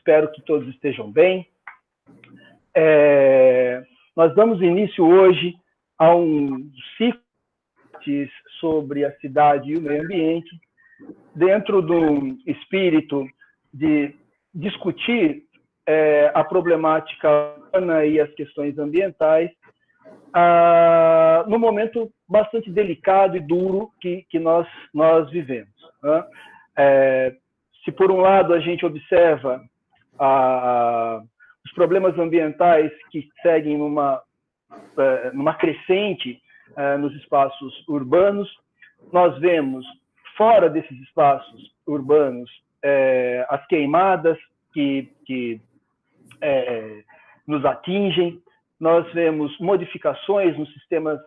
espero que todos estejam bem. Nós damos início hoje a um ciclo sobre a cidade e o meio ambiente, dentro do espírito de discutir a problemática urbana e as questões ambientais, num momento bastante delicado e duro que nós vivemos. Né? Se por um lado a gente observa os problemas ambientais que seguem numa crescente nos espaços urbanos, nós vemos fora desses espaços urbanos as queimadas que nos atingem. Nós vemos modificações nos sistemas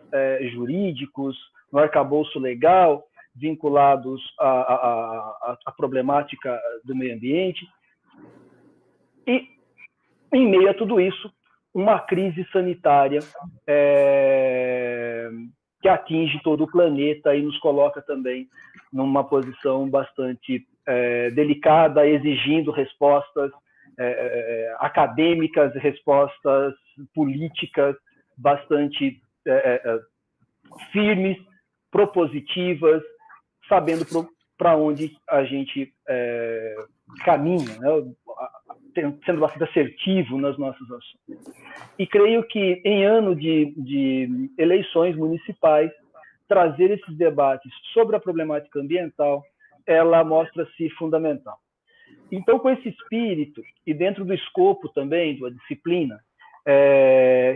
jurídicos, no arcabouço legal, vinculados à problemática do meio ambiente. E, em meio a tudo isso, uma crise sanitária que atinge todo o planeta e nos coloca também numa posição bastante delicada, exigindo respostas acadêmicas, respostas políticas bastante firmes, propositivas, sabendo para onde a gente caminha, né? Sendo bastante assertivo nas nossas ações. E creio que, em ano de eleições municipais, trazer esses debates sobre a problemática ambiental, ela mostra-se fundamental. Então, com esse espírito, e dentro do escopo também da disciplina,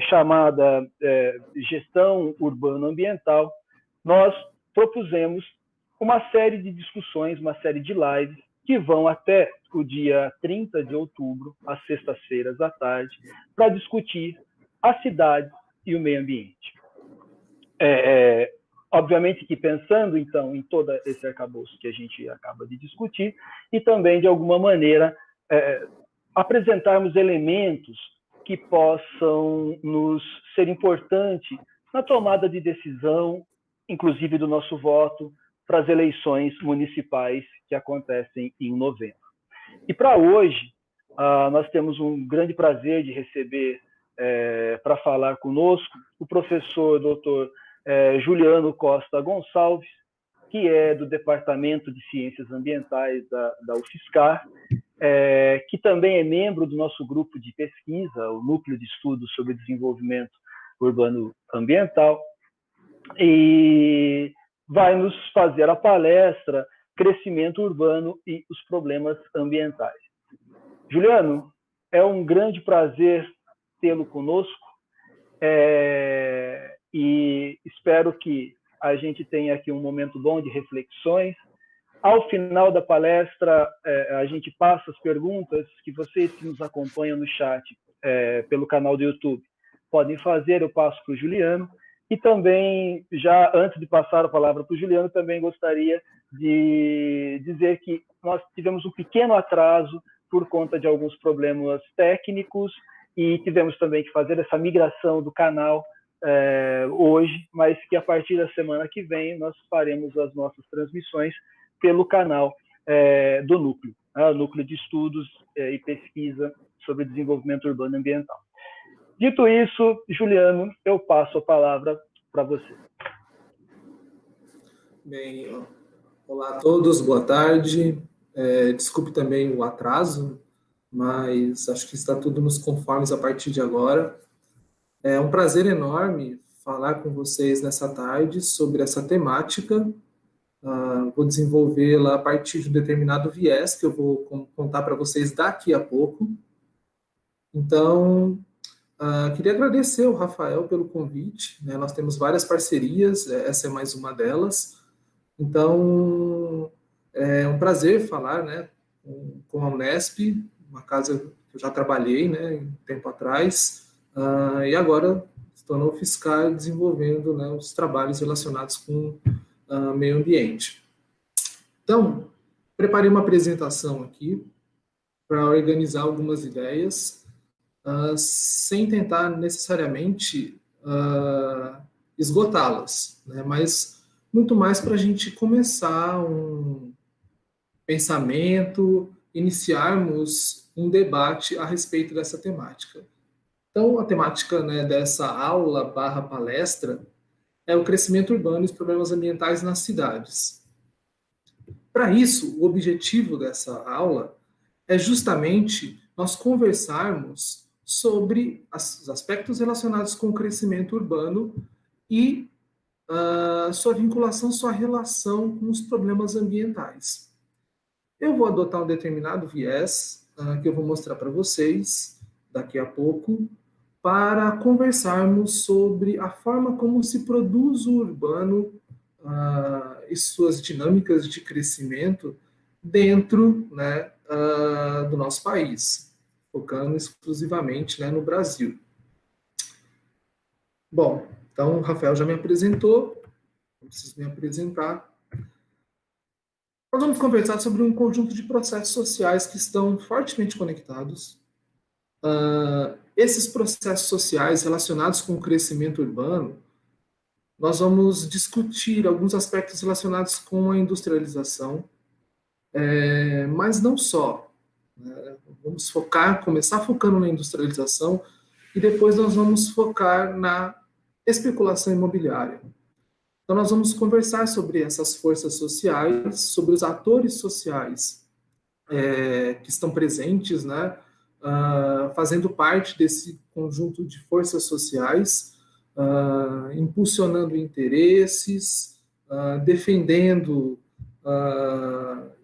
chamada Gestão Urbano-Ambiental, nós propusemos uma série de discussões, uma série de lives, que vão até o dia 30 de outubro, às sextas-feiras à tarde, para discutir a cidade e o meio ambiente. Obviamente que pensando, então, em todo esse arcabouço que a gente acaba de discutir, e também, de alguma maneira, apresentarmos elementos que possam nos ser importantes na tomada de decisão, inclusive do nosso voto, para as eleições municipais que acontecem em novembro. E para hoje, nós temos um grande prazer de receber para falar conosco o professor Dr. Juliano Costa Gonçalves, que é do Departamento de Ciências Ambientais da UFSCar, que também é membro do nosso grupo de pesquisa, o Núcleo de Estudos sobre Desenvolvimento Urbano Ambiental, e vai nos fazer a palestra Crescimento Urbano e os Problemas Ambientais. Juliano, é um grande prazer tê-lo conosco e espero que a gente tenha aqui um momento bom de reflexões. Ao final da palestra, a gente passa as perguntas que vocês que nos acompanham no chat pelo canal do YouTube podem fazer, eu passo para o Juliano. E também, já antes de passar a palavra para o Juliano, também gostaria de dizer que nós tivemos um pequeno atraso por conta de alguns problemas técnicos e tivemos também que fazer essa migração do canal hoje, mas que a partir da semana que vem nós faremos as nossas transmissões pelo canal do Núcleo, o Núcleo de Estudos e Pesquisa sobre Desenvolvimento Urbano e Ambiental. Dito isso, Juliano, eu passo a palavra para você. Bem, olá a todos, boa tarde. Desculpe também o atraso, mas acho que está tudo nos conformes a partir de agora. É um prazer enorme falar com vocês nessa tarde sobre essa temática. Vou desenvolvê-la a partir de um determinado viés que eu vou contar para vocês daqui a pouco. Então, queria agradecer ao Rafael pelo convite, né? Nós temos várias parcerias, essa é mais uma delas. Então, é um prazer falar, né, com a Unesp, uma casa que eu já trabalhei, né, um tempo atrás, e agora estou na UFSCar desenvolvendo, né, os trabalhos relacionados com meio ambiente. Então, preparei uma apresentação aqui para organizar algumas ideias, sem tentar necessariamente esgotá-las, né? Mas muito mais para a gente começar um pensamento iniciarmos um debate a respeito dessa temática. Então, a temática, né, dessa aula / palestra é o crescimento urbano e os problemas ambientais nas cidades. Para isso, o objetivo dessa aula é justamente nós conversarmos sobre os aspectos relacionados com o crescimento urbano e sua vinculação, sua relação com os problemas ambientais. Eu vou adotar um determinado viés, que eu vou mostrar para vocês daqui a pouco, para conversarmos sobre a forma como se produz o urbano e suas dinâmicas de crescimento dentro, né, do nosso país, focando exclusivamente, né, no Brasil. Bom, então o Rafael já me apresentou, não preciso me apresentar. Nós vamos conversar sobre um conjunto de processos sociais que estão fortemente conectados. Esses processos sociais relacionados com o crescimento urbano, nós vamos discutir alguns aspectos relacionados com a industrialização, mas não só. Vamos começar focando na industrialização e depois nós vamos focar na especulação imobiliária. Então nós vamos conversar sobre essas forças sociais, sobre os atores sociais que estão presentes, né, fazendo parte desse conjunto de forças sociais, impulsionando interesses, defendendo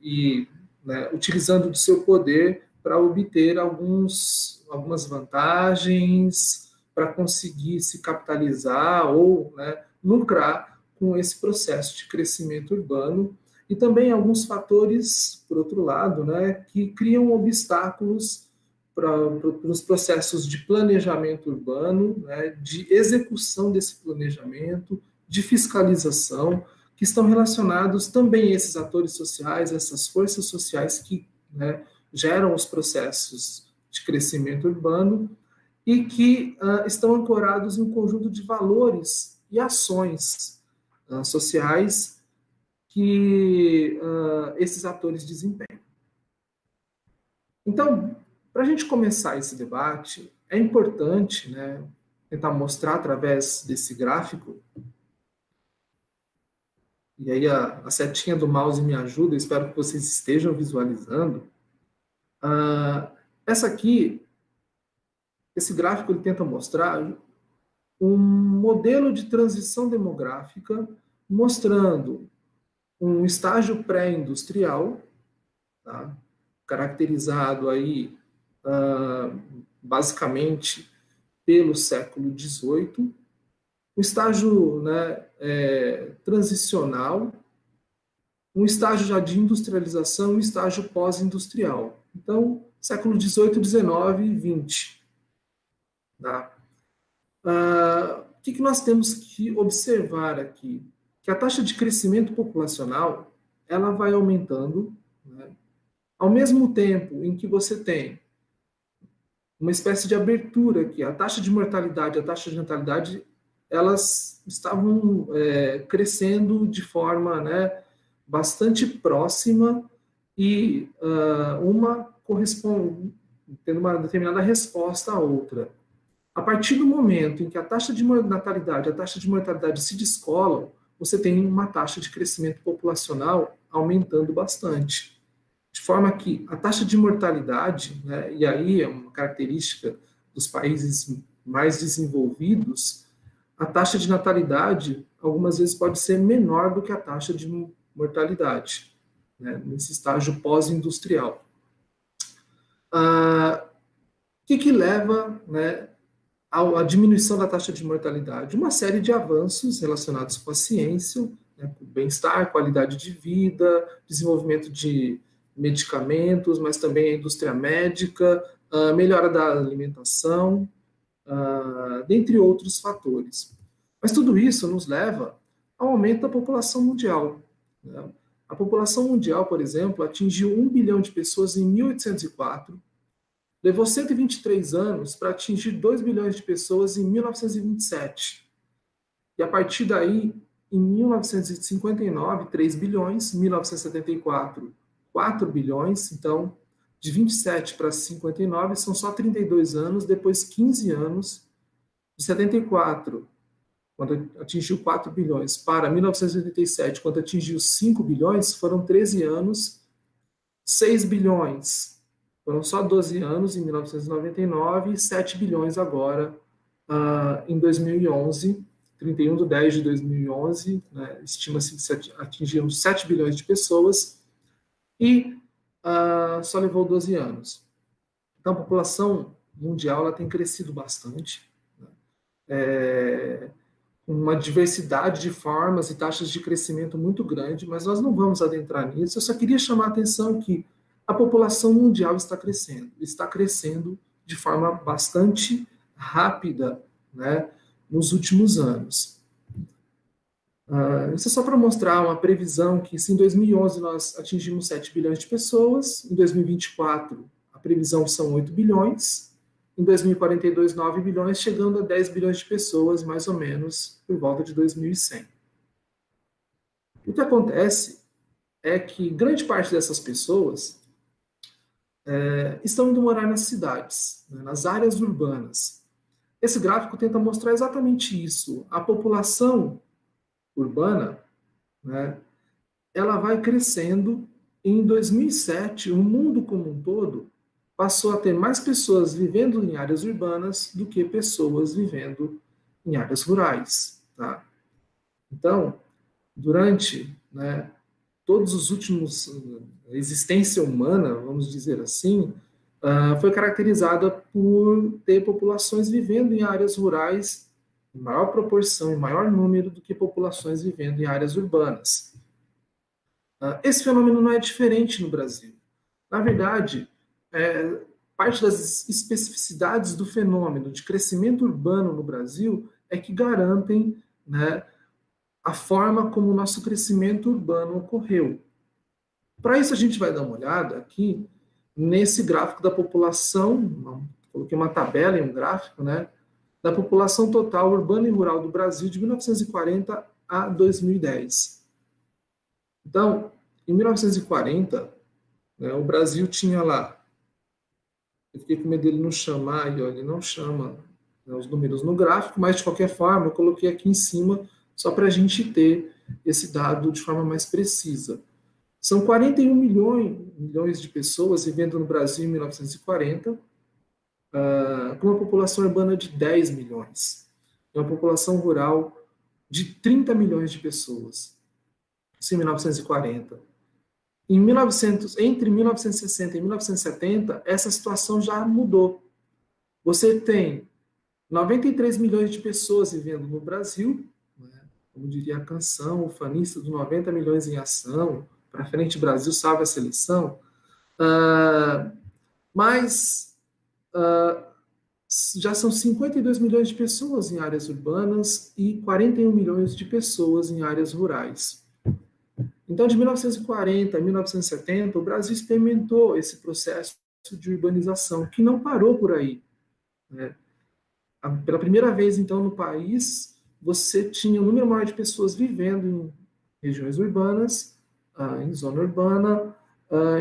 e, né, utilizando do seu poder para obter algumas vantagens, para conseguir se capitalizar ou, né, lucrar com esse processo de crescimento urbano, e também alguns fatores, por outro lado, né, que criam obstáculos para os processos de planejamento urbano, né, de execução desse planejamento, de fiscalização, que estão relacionados também a esses atores sociais, essas forças sociais que, né, geram os processos de crescimento urbano e que estão ancorados em um conjunto de valores e ações sociais que esses atores desempenham. Então, para a gente começar esse debate, é importante, né, tentar mostrar através desse gráfico, e aí a setinha do mouse me ajuda, espero que vocês estejam visualizando. Esse gráfico ele tenta mostrar um modelo de transição demográfica mostrando um estágio pré-industrial, tá, caracterizado aí basicamente pelo século XVIII, um estágio, né, transicional, um estágio já de industrialização, um estágio pós-industrial. Então, século XVIII, XIX e XX. Tá? O que nós temos que observar aqui? Que a taxa de crescimento populacional ela vai aumentando, né, ao mesmo tempo em que você tem uma espécie de abertura aqui. A taxa de mortalidade e a taxa de natalidade elas estavam crescendo de forma, né, bastante próxima e uma corresponde, tendo uma determinada resposta à outra. A partir do momento em que a taxa de natalidade e a taxa de mortalidade se descolam, você tem uma taxa de crescimento populacional aumentando bastante. De forma que a taxa de mortalidade, né, e aí é uma característica dos países mais desenvolvidos, a taxa de natalidade algumas vezes pode ser menor do que a taxa de mortalidade, né, nesse estágio pós-industrial. O que leva, né, à diminuição da taxa de mortalidade? Uma série de avanços relacionados com a ciência, né, com bem-estar, qualidade de vida, desenvolvimento de medicamentos, mas também a indústria médica, melhora da alimentação, dentre outros fatores. Mas tudo isso nos leva ao aumento da população mundial. Né? A população mundial, por exemplo, atingiu 1 bilhão de pessoas em 1804, levou 123 anos para atingir 2 bilhões de pessoas em 1927. E a partir daí, em 1959, 3 bilhões, 1974, 4 bilhões. Então, de 27 para 59 são só 32 anos, depois 15 anos, de 74, quando atingiu 4 bilhões, para 1987, quando atingiu 5 bilhões, foram 13 anos, 6 bilhões, foram só 12 anos em 1999, e 7 bilhões agora, em 2011, 31/10/2011, né, estima-se que atingiram 7 bilhões de pessoas, e só levou 12 anos. Então, a população mundial ela tem crescido bastante, né, uma diversidade de formas e taxas de crescimento muito grande, mas nós não vamos adentrar nisso. Eu só queria chamar a atenção que a população mundial está crescendo de forma bastante rápida, né, nos últimos anos. Isso é só para mostrar uma previsão que, se em 2011 nós atingimos 7 bilhões de pessoas, em 2024 a previsão são 8 bilhões, em 2042, 9 bilhões, chegando a 10 bilhões de pessoas, mais ou menos, por volta de 2100. O que acontece é que grande parte dessas pessoas estão indo morar nas cidades, né, nas áreas urbanas. Esse gráfico tenta mostrar exatamente isso. A população urbana, né, ela vai crescendo. Em 2007, o mundo como um todo passou a ter mais pessoas vivendo em áreas urbanas do que pessoas vivendo em áreas rurais. Tá? Então, durante, né, todos os últimos, a existência humana, vamos dizer assim, foi caracterizada por ter populações vivendo em áreas rurais em maior proporção, em maior número do que populações vivendo em áreas urbanas. Esse fenômeno não é diferente no Brasil. Na verdade, parte das especificidades do fenômeno de crescimento urbano no Brasil é que garantem, né, a forma como o nosso crescimento urbano ocorreu. Para isso, a gente vai dar uma olhada aqui nesse gráfico da população, coloquei uma tabela e um gráfico, né, da população total urbana e rural do Brasil de 1940 a 2010. Então, em 1940, né, o Brasil tinha lá, eu fiquei com medo dele não chamar, e ele não chama, né, os números no gráfico, mas de qualquer forma eu coloquei aqui em cima só para a gente ter esse dado de forma mais precisa. São 41 milhões de pessoas vivendo no Brasil em 1940, com uma população urbana de 10 milhões, e uma população rural de 30 milhões de pessoas. Isso em 1940. Entre 1960 e 1970, essa situação já mudou. Você tem 93 milhões de pessoas vivendo no Brasil, né? Como diria a canção, o fanista do 90 milhões em ação, para frente Brasil salve a seleção, mas já são 52 milhões de pessoas em áreas urbanas e 41 milhões de pessoas em áreas rurais. Então, de 1940 a 1970, o Brasil experimentou esse processo de urbanização, que não parou por aí, né? Pela primeira vez, então, no país, você tinha um número maior de pessoas vivendo em regiões urbanas, em zona urbana,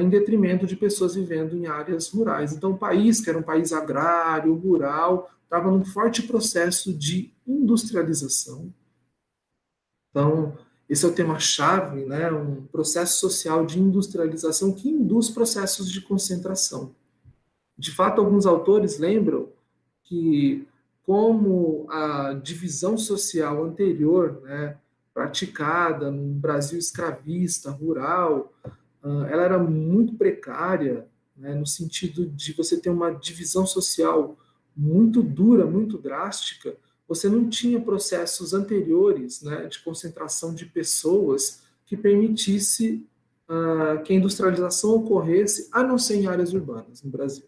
em detrimento de pessoas vivendo em áreas rurais. Então, o país, que era um país agrário, rural, estava num forte processo de industrialização. Então, esse é o tema-chave, né? Um processo social de industrialização que induz processos de concentração. De fato, alguns autores lembram que, como a divisão social anterior, né, praticada no Brasil escravista, rural, ela era muito precária, né, no sentido de você ter uma divisão social muito dura, muito drástica. Você não tinha processos anteriores, né, de concentração de pessoas que permitisse que a industrialização ocorresse, a não ser em áreas urbanas no Brasil.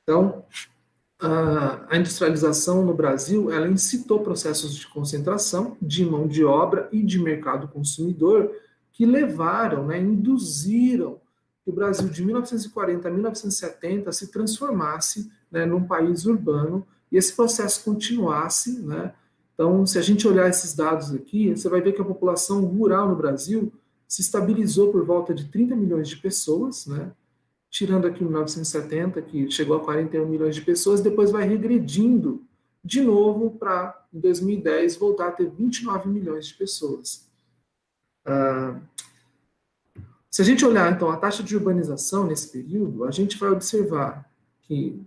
Então, a industrialização no Brasil, ela incitou processos de concentração de mão de obra e de mercado consumidor que levaram, né, induziram que o Brasil de 1940 a 1970 se transformasse, né, num país urbano e esse processo continuasse, né? Então, se a gente olhar esses dados aqui, você vai ver que a população rural no Brasil se estabilizou por volta de 30 milhões de pessoas, né? tirando aqui 1970, que chegou a 41 milhões de pessoas, depois vai regredindo de novo para, em 2010, voltar a ter 29 milhões de pessoas. Se a gente olhar, então, a taxa de urbanização nesse período, a gente vai observar que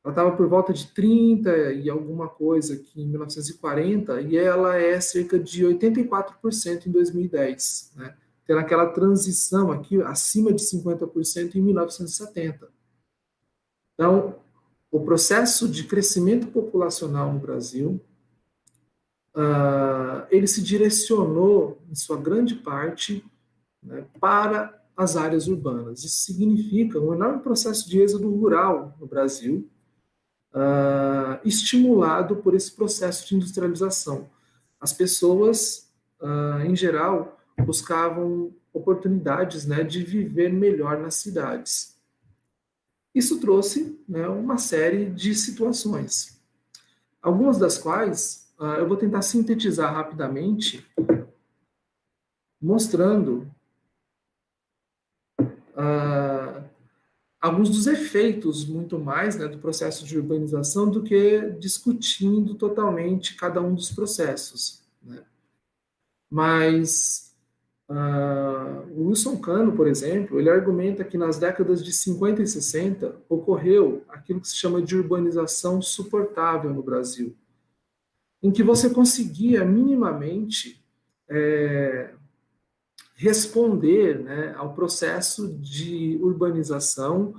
ela estava por volta de 30 e alguma coisa aqui em 1940, e ela é cerca de 84% em 2010, né? Tendo aquela transição aqui acima de 50% em 1970. Então, o processo de crescimento populacional no Brasil, ele se direcionou, em sua grande parte, né, para as áreas urbanas. Isso significa um enorme processo de êxodo rural no Brasil, estimulado por esse processo de industrialização. As pessoas, em geral, buscavam oportunidades, né, de viver melhor nas cidades. Isso trouxe, né, uma série de situações, algumas das quais eu vou tentar sintetizar rapidamente, mostrando alguns dos efeitos, muito mais, né, do processo de urbanização do que discutindo totalmente cada um dos processos, né? Mas o Wilson Cano, por exemplo, ele argumenta que nas décadas de 50 e 60 ocorreu aquilo que se chama de urbanização suportável no Brasil, em que você conseguia minimamente responder, né, ao processo de urbanização.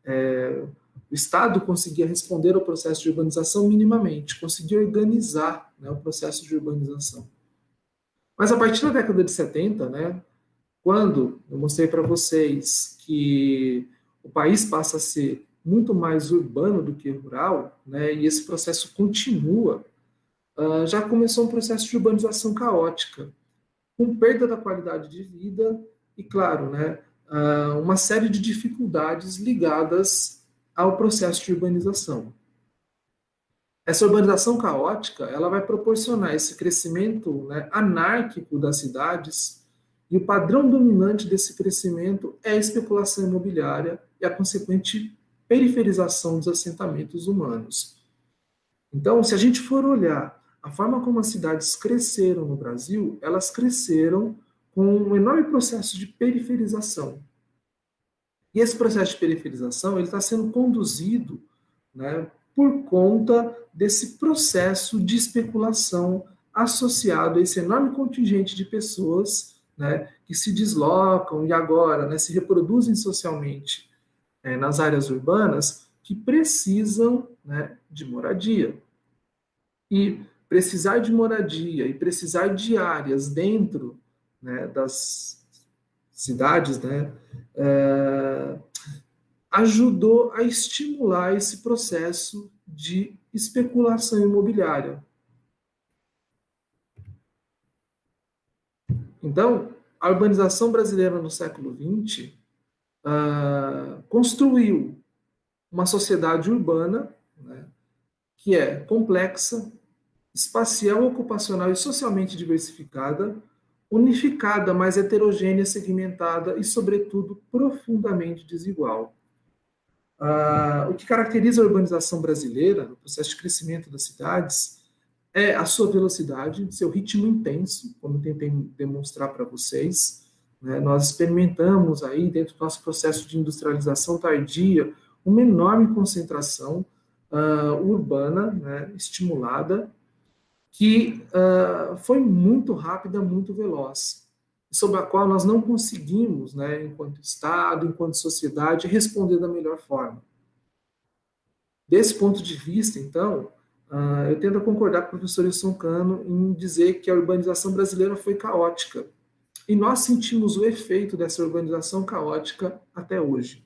O Estado conseguia responder ao processo de urbanização minimamente, conseguia organizar, né, o processo de urbanização. Mas a partir da década de 70, né, quando eu mostrei para vocês que o país passa a ser muito mais urbano do que rural, né, e esse processo continua, já começou um processo de urbanização caótica, com perda da qualidade de vida e, claro, né, uma série de dificuldades ligadas ao processo de urbanização. Essa urbanização caótica, ela vai proporcionar esse crescimento, né, anárquico das cidades, e o padrão dominante desse crescimento é a especulação imobiliária e a consequente periferização dos assentamentos humanos. Então, se a gente for olhar a forma como as cidades cresceram no Brasil, elas cresceram com um enorme processo de periferização. E esse processo de periferização ele está sendo conduzido, né, por conta desse processo de especulação associado a esse enorme contingente de pessoas, né, que se deslocam e agora, né, se reproduzem socialmente nas áreas urbanas, que precisam, né, de moradia. E precisar de moradia e precisar de áreas dentro, né, das cidades, né, ajudou a estimular esse processo de especulação imobiliária. Então, a urbanização brasileira no século XX construiu uma sociedade urbana, né, que é complexa, espacial, ocupacional e socialmente diversificada, unificada, mas heterogênea, segmentada e, sobretudo, profundamente desigual. O que caracteriza a urbanização brasileira, o processo de crescimento das cidades, é a sua velocidade, seu ritmo intenso, como eu tentei demonstrar para vocês, né? Nós experimentamos aí, dentro do nosso processo de industrialização tardia, uma enorme concentração urbana, né, estimulada, que foi muito rápida, muito veloz, sobre a qual nós não conseguimos, né, enquanto Estado, enquanto sociedade, responder da melhor forma. Desse ponto de vista, então, eu tendo a concordar com o professor Wilson Cano em dizer que a urbanização brasileira foi caótica. E nós sentimos o efeito dessa urbanização caótica até hoje.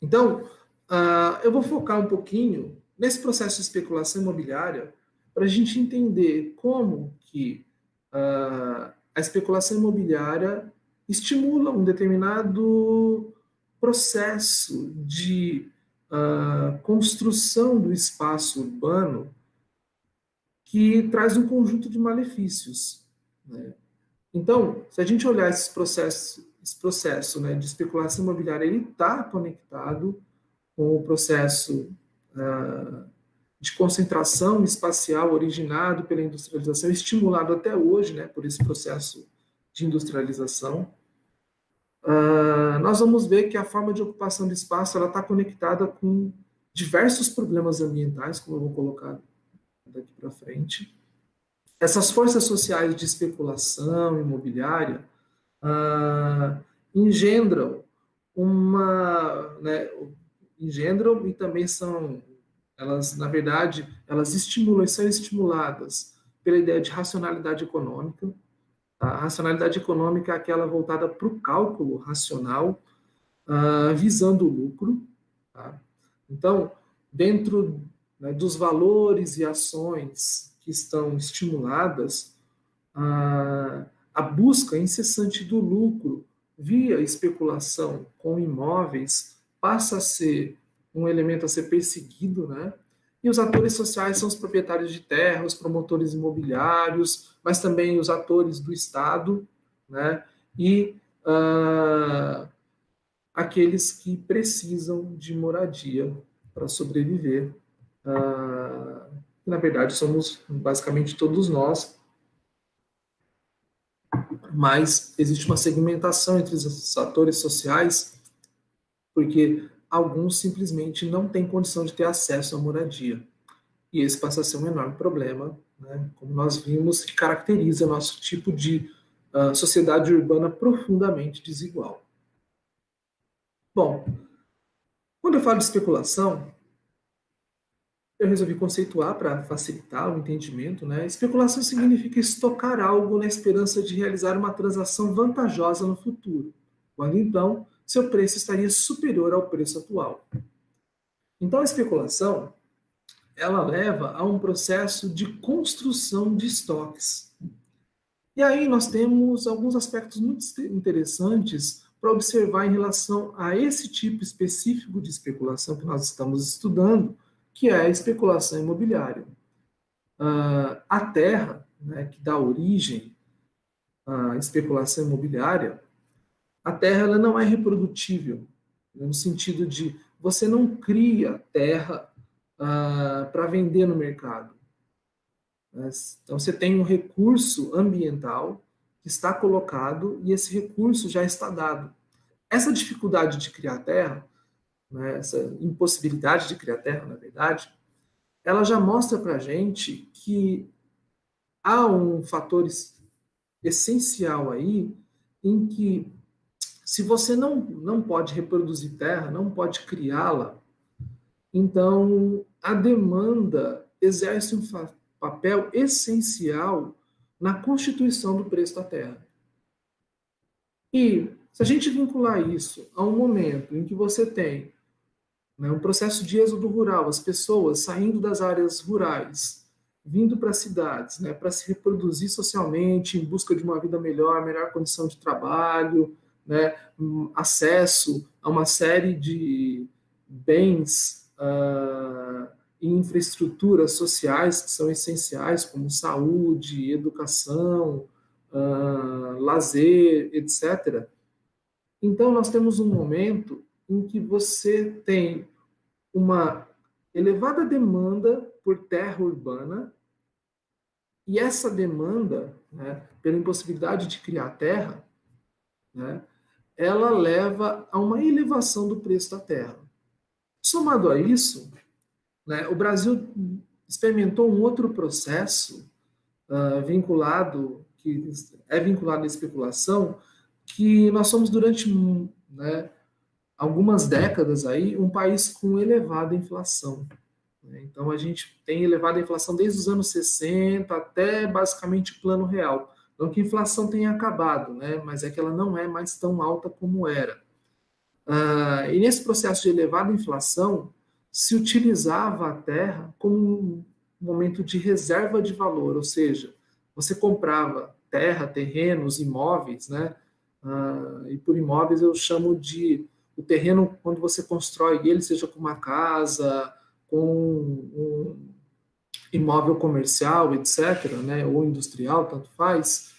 Então, eu vou focar um pouquinho nesse processo de especulação imobiliária para a gente entender como que a especulação imobiliária estimula um determinado processo de construção do espaço urbano que traz um conjunto de malefícios, né? Então, se a gente olhar esses processos esse processo, né, de especulação imobiliária ele está conectado com o processo de concentração espacial originado pela industrialização, estimulado até hoje, né, por esse processo de industrialização. Nós vamos ver que a forma de ocupação do espaço ela está conectada com diversos problemas ambientais, como eu vou colocar daqui para frente. Essas forças sociais de especulação imobiliária engendram engendram e também são, elas, na verdade, elas estimulam e são estimuladas pela ideia de racionalidade econômica. A racionalidade econômica é aquela voltada para o cálculo racional, visando o lucro. Tá? Então, dentro, né, dos valores e ações que estão estimuladas, a busca incessante do lucro via especulação com imóveis passa a ser um elemento a ser perseguido, né? E os atores sociais são os proprietários de terra, os promotores imobiliários, mas também os atores do Estado, né? E aqueles que precisam de moradia para sobreviver. Na verdade, somos basicamente todos nós, mas existe uma segmentação entre os atores sociais, porque alguns simplesmente não têm condição de ter acesso à moradia. E esse passa a ser um enorme problema, né, como nós vimos, que caracteriza nosso tipo de sociedade urbana profundamente desigual. Bom, quando eu falo de especulação, eu resolvi conceituar para facilitar o entendimento, né? Especulação significa estocar algo na esperança de realizar uma transação vantajosa no futuro, quando então seu preço estaria superior ao preço atual. Então a especulação, ela leva a um processo de construção de estoques. E aí nós temos alguns aspectos muito interessantes para observar em relação a esse tipo específico de especulação que nós estamos estudando, que é a especulação imobiliária. A terra, né, que dá origem à especulação imobiliária, a terra ela não é reprodutível, né, no sentido de você não cria terra para vender no mercado. Então você tem um recurso ambiental que está colocado e esse recurso já está dado. Essa dificuldade de criar terra, né, essa impossibilidade de criar terra, na verdade, ela já mostra para a gente que há um fator essencial aí em que se você não pode reproduzir terra, não pode criá-la, então a demanda exerce um papel essencial na constituição do preço da terra. E se a gente vincular isso a um momento em que você tem, né, um processo de êxodo rural, as pessoas saindo das áreas rurais, vindo para as cidades, né, para se reproduzir socialmente, em busca de uma vida melhor, melhor condição de trabalho, né, acesso a uma série de bens e infraestruturas sociais que são essenciais, como saúde, educação, lazer, etc. Então, nós temos um momento em que você tem uma elevada demanda por terra urbana, e essa demanda, né, pela impossibilidade de criar terra, né, ela leva a uma elevação do preço da terra. Somado a isso, né, o Brasil experimentou um outro processo que é vinculado à especulação, que nós somos durante, né, algumas décadas aí um país com elevada inflação. Então a gente tem elevada inflação desde os anos 60 até basicamente o Plano Real. Não que a inflação tenha acabado, né, mas é que ela não é mais tão alta como era. E nesse processo de elevada inflação, se utilizava a terra como um momento de reserva de valor, ou seja, você comprava terra, terrenos, imóveis, né? E por imóveis eu chamo de o terreno quando você constrói ele, seja com uma casa, com um imóvel comercial, etc., né? Ou industrial, tanto faz.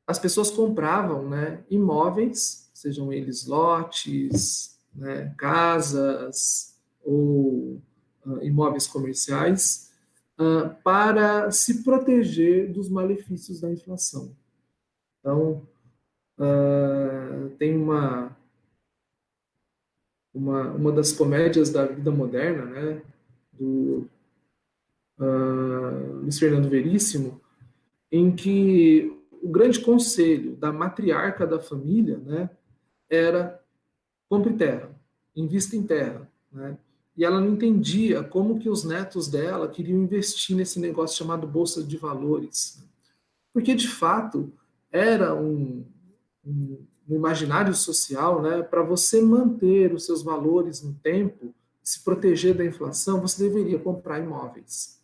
as pessoas compravam, né, imóveis, sejam eles lotes, né, casas ou imóveis comerciais, para se proteger dos malefícios da inflação. Então, tem uma das comédias da vida moderna, né, do Luiz Fernando Veríssimo, em que o grande conselho da matriarca da família, né, era: compre terra, invista em terra, né? E ela não entendia como que os netos dela queriam investir nesse negócio chamado Bolsa de Valores. Porque, de fato, era um imaginário social, né, para você manter os seus valores no tempo, se proteger da inflação, você deveria comprar imóveis.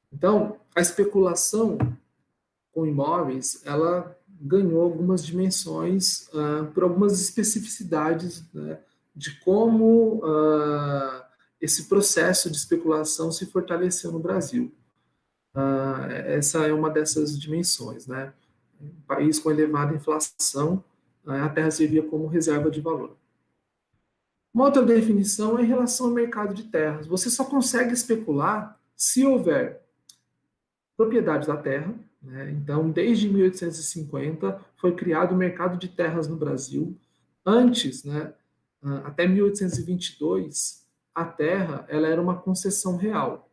Então, a especulação com imóveis, ela ganhou algumas dimensões por algumas especificidades, né, de como esse processo de especulação se fortaleceu no Brasil. Essa é uma dessas dimensões, né? Um país com elevada inflação, a terra servia como reserva de valor. Uma outra definição é em relação ao mercado de terras. Você só consegue especular se houver propriedade da terra, né? Então, desde 1850 foi criado o mercado de terras no Brasil. Antes, né, até 1822, a terra ela era uma concessão real.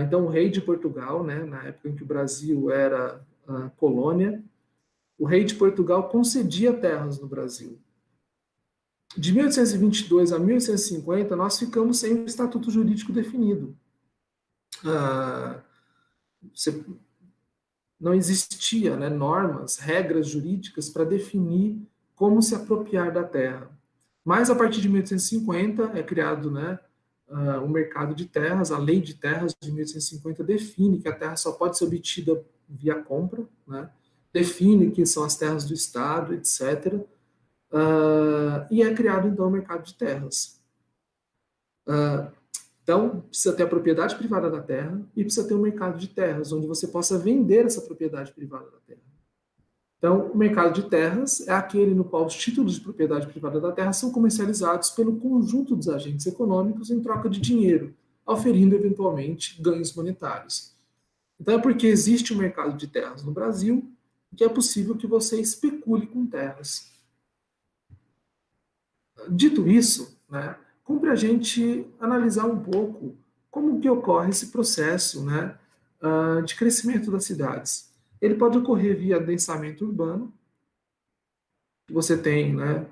Então, o rei de Portugal, né, na época em que o Brasil era colônia, o rei de Portugal concedia terras no Brasil. De 1822 a 1850, nós ficamos sem um estatuto jurídico definido. Não existia, né, normas, regras jurídicas para definir como se apropriar da terra. Mas, a partir de 1850, é criado, né, o mercado de terras, a lei de terras de 1850 define que a terra só pode ser obtida via compra, né, define que são as terras do Estado, etc. E é criado, então, o mercado de terras. Então, precisa ter a propriedade privada da terra e precisa ter um mercado de terras, onde você possa vender essa propriedade privada da terra. Então, o mercado de terras é aquele no qual os títulos de propriedade privada da terra são comercializados pelo conjunto dos agentes econômicos em troca de dinheiro, oferindo, eventualmente, ganhos monetários. Então, é porque existe um mercado de terras no Brasil que é possível que você especule com terras. Dito isso, né, cumpre a gente analisar um pouco como que ocorre esse processo, né, de crescimento das cidades. Ele pode ocorrer via adensamento urbano, que você tem, né,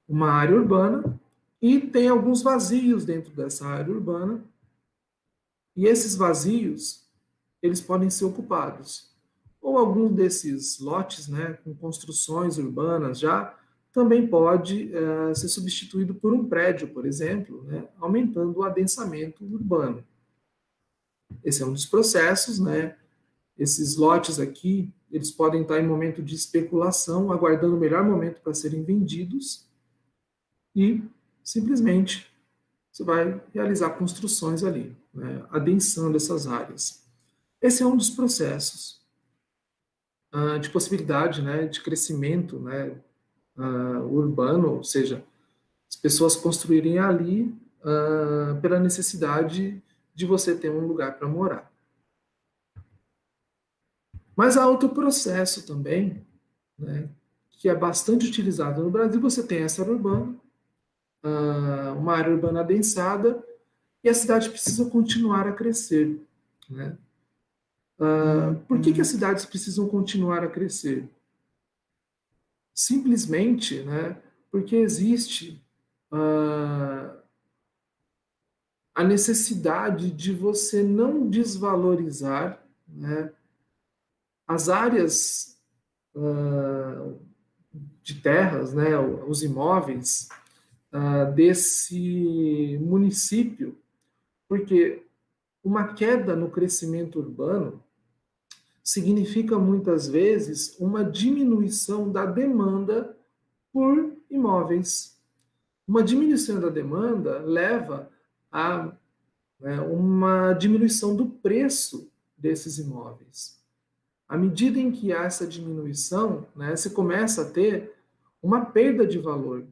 uma área urbana e tem alguns vazios dentro dessa área urbana, e esses vazios, eles podem ser ocupados. Ou algum desses lotes, né, com construções urbanas já, também pode ser substituído por um prédio, por exemplo, né, aumentando o adensamento urbano. Esse é um dos processos, né? Esses lotes aqui, eles podem estar em momento de especulação, aguardando o melhor momento para serem vendidos, e simplesmente você vai realizar construções ali, né, adensando essas áreas. Esse é um dos processos de possibilidade, né, de crescimento, né, urbano, ou seja, as pessoas construírem ali pela necessidade de você ter um lugar para morar. Mas há outro processo também, né, que é bastante utilizado no Brasil. Você tem essa área urbana, uma área urbana adensada, e a cidade precisa continuar a crescer, né? Por que as cidades precisam continuar a crescer? Simplesmente, né, porque existe a necessidade de você não desvalorizar, né, as áreas de terras, né, os imóveis desse município, porque uma queda no crescimento urbano significa muitas vezes uma diminuição da demanda por imóveis. Uma diminuição da demanda leva a uma diminuição do preço desses imóveis. À medida em que há essa diminuição, né, se começa a ter uma perda de valor,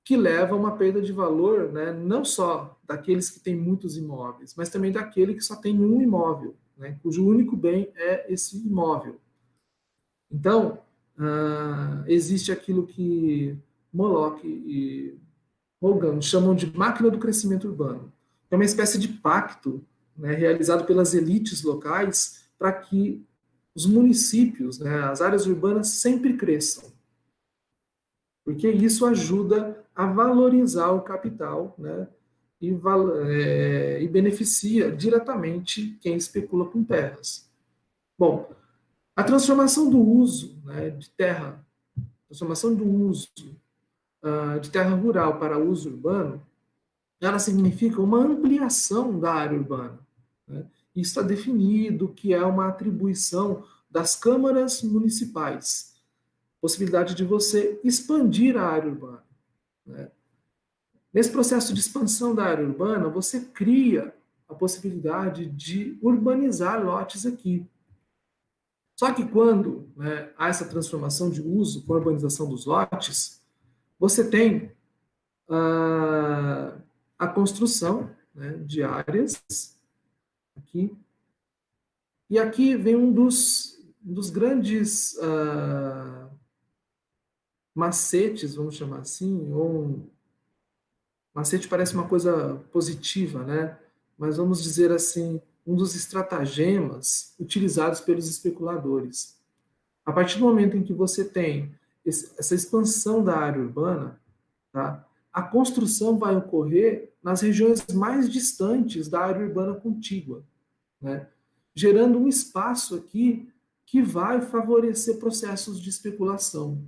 que leva a uma perda de valor, né, não só daqueles que têm muitos imóveis, mas também daquele que só tem um imóvel, né, cujo único bem é esse imóvel. Então, existe aquilo que Moloch e Hogan chamam de máquina do crescimento urbano. É uma espécie de pacto, né, realizado pelas elites locais para que os municípios, né, as áreas urbanas sempre cresçam. Porque isso ajuda a valorizar o capital, né, e beneficia diretamente quem especula com terras. Bom, a transformação do uso, né, de terra, transformação do uso de terra rural para uso urbano, ela significa uma ampliação da área urbana. Né? Isso está definido que é uma atribuição das câmaras municipais, possibilidade de você expandir a área urbana. Né? Nesse processo de expansão da área urbana, você cria a possibilidade de urbanizar lotes aqui. Só que quando, né, há essa transformação de uso com a urbanização dos lotes, você tem a construção, né, de áreas aqui. E aqui vem um dos grandes macetes, vamos chamar assim, ou macete parece uma coisa positiva, né? Mas vamos dizer assim, um dos estratagemas utilizados pelos especuladores. A partir do momento em que você tem essa expansão da área urbana, tá? A construção vai ocorrer nas regiões mais distantes da área urbana contígua, né? Gerando um espaço aqui que vai favorecer processos de especulação.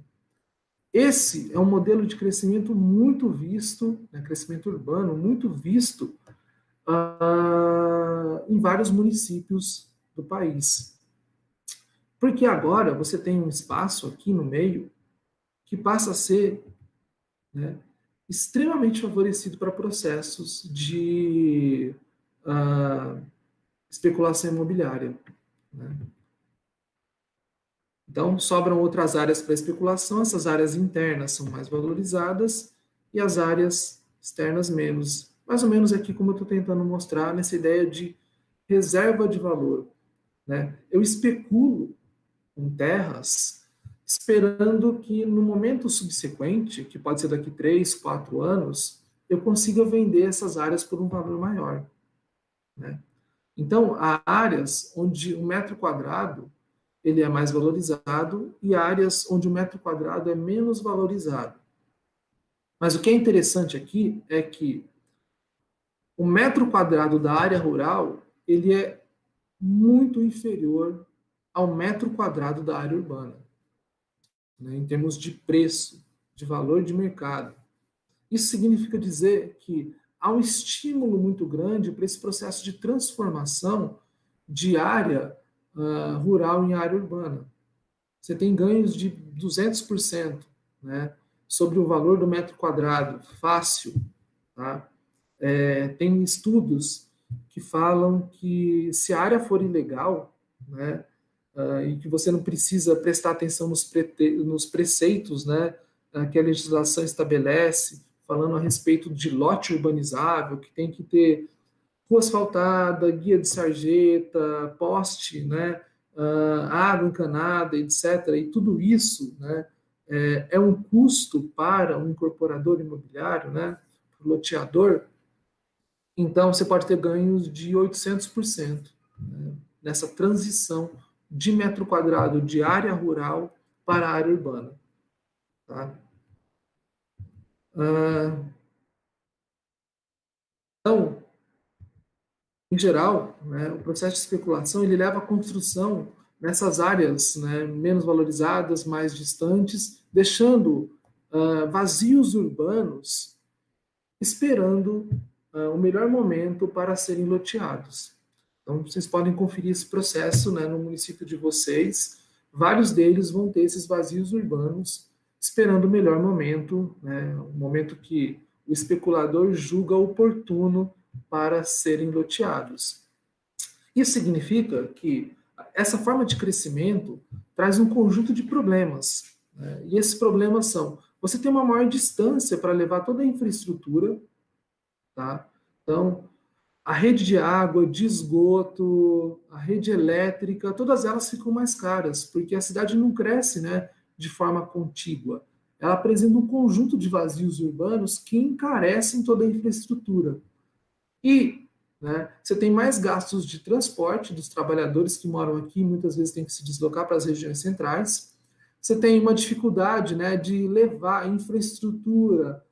Esse é um modelo de crescimento muito visto, né, crescimento urbano, muito visto em vários municípios do país. Porque agora você tem um espaço aqui no meio que passa a ser, né, extremamente favorecido para processos de especulação imobiliária. Né? Então, sobram outras áreas para especulação, essas áreas internas são mais valorizadas e as áreas externas menos. Mais ou menos aqui como eu estou tentando mostrar nessa ideia de reserva de valor. Né? Eu especulo com terras esperando que no momento subsequente, que pode ser daqui 3, 4 anos, eu consiga vender essas áreas por um valor maior. Né? Então, há áreas onde o metro quadrado ele é mais valorizado e áreas onde o metro quadrado é menos valorizado. Mas o que é interessante aqui é que o metro quadrado da área rural ele é muito inferior ao metro quadrado da área urbana, né, em termos de preço, de valor de mercado. Isso significa dizer que há um estímulo muito grande para esse processo de transformação de área rural em área urbana. Você tem ganhos de 200%, né, sobre o valor do metro quadrado, fácil. Tá? Tem estudos que falam que se a área for ilegal, né, e que você não precisa prestar atenção nos preceitos, né, que a legislação estabelece, falando a respeito de lote urbanizável, que tem que ter rua asfaltada, guia de sarjeta, poste, né, água encanada, etc. E tudo isso, né, é um custo para um incorporador imobiliário, né, para o loteador. Então, você pode ter ganhos de 800%, né, nessa transição de metro quadrado de área rural para a área urbana. Tá? Então, em geral, né, o processo de especulação ele leva à construção nessas áreas, né, menos valorizadas, mais distantes, deixando vazios urbanos esperando o melhor momento para serem loteados. Então, vocês podem conferir esse processo, né, no município de vocês. Vários deles vão ter esses vazios urbanos esperando o melhor momento, né, o momento que o especulador julga oportuno para serem loteados. Isso significa que essa forma de crescimento traz um conjunto de problemas, né? E esses problemas são: você tem uma maior distância para levar toda a infraestrutura, tá? Então, a rede de água, de esgoto, a rede elétrica, todas elas ficam mais caras, porque a cidade não cresce, né, de forma contígua. Ela apresenta um conjunto de vazios urbanos que encarecem toda a infraestrutura. E, né, você tem mais gastos de transporte dos trabalhadores que moram aqui, muitas vezes têm que se deslocar para as regiões centrais. Você tem uma dificuldade, né, de levar a infraestrutura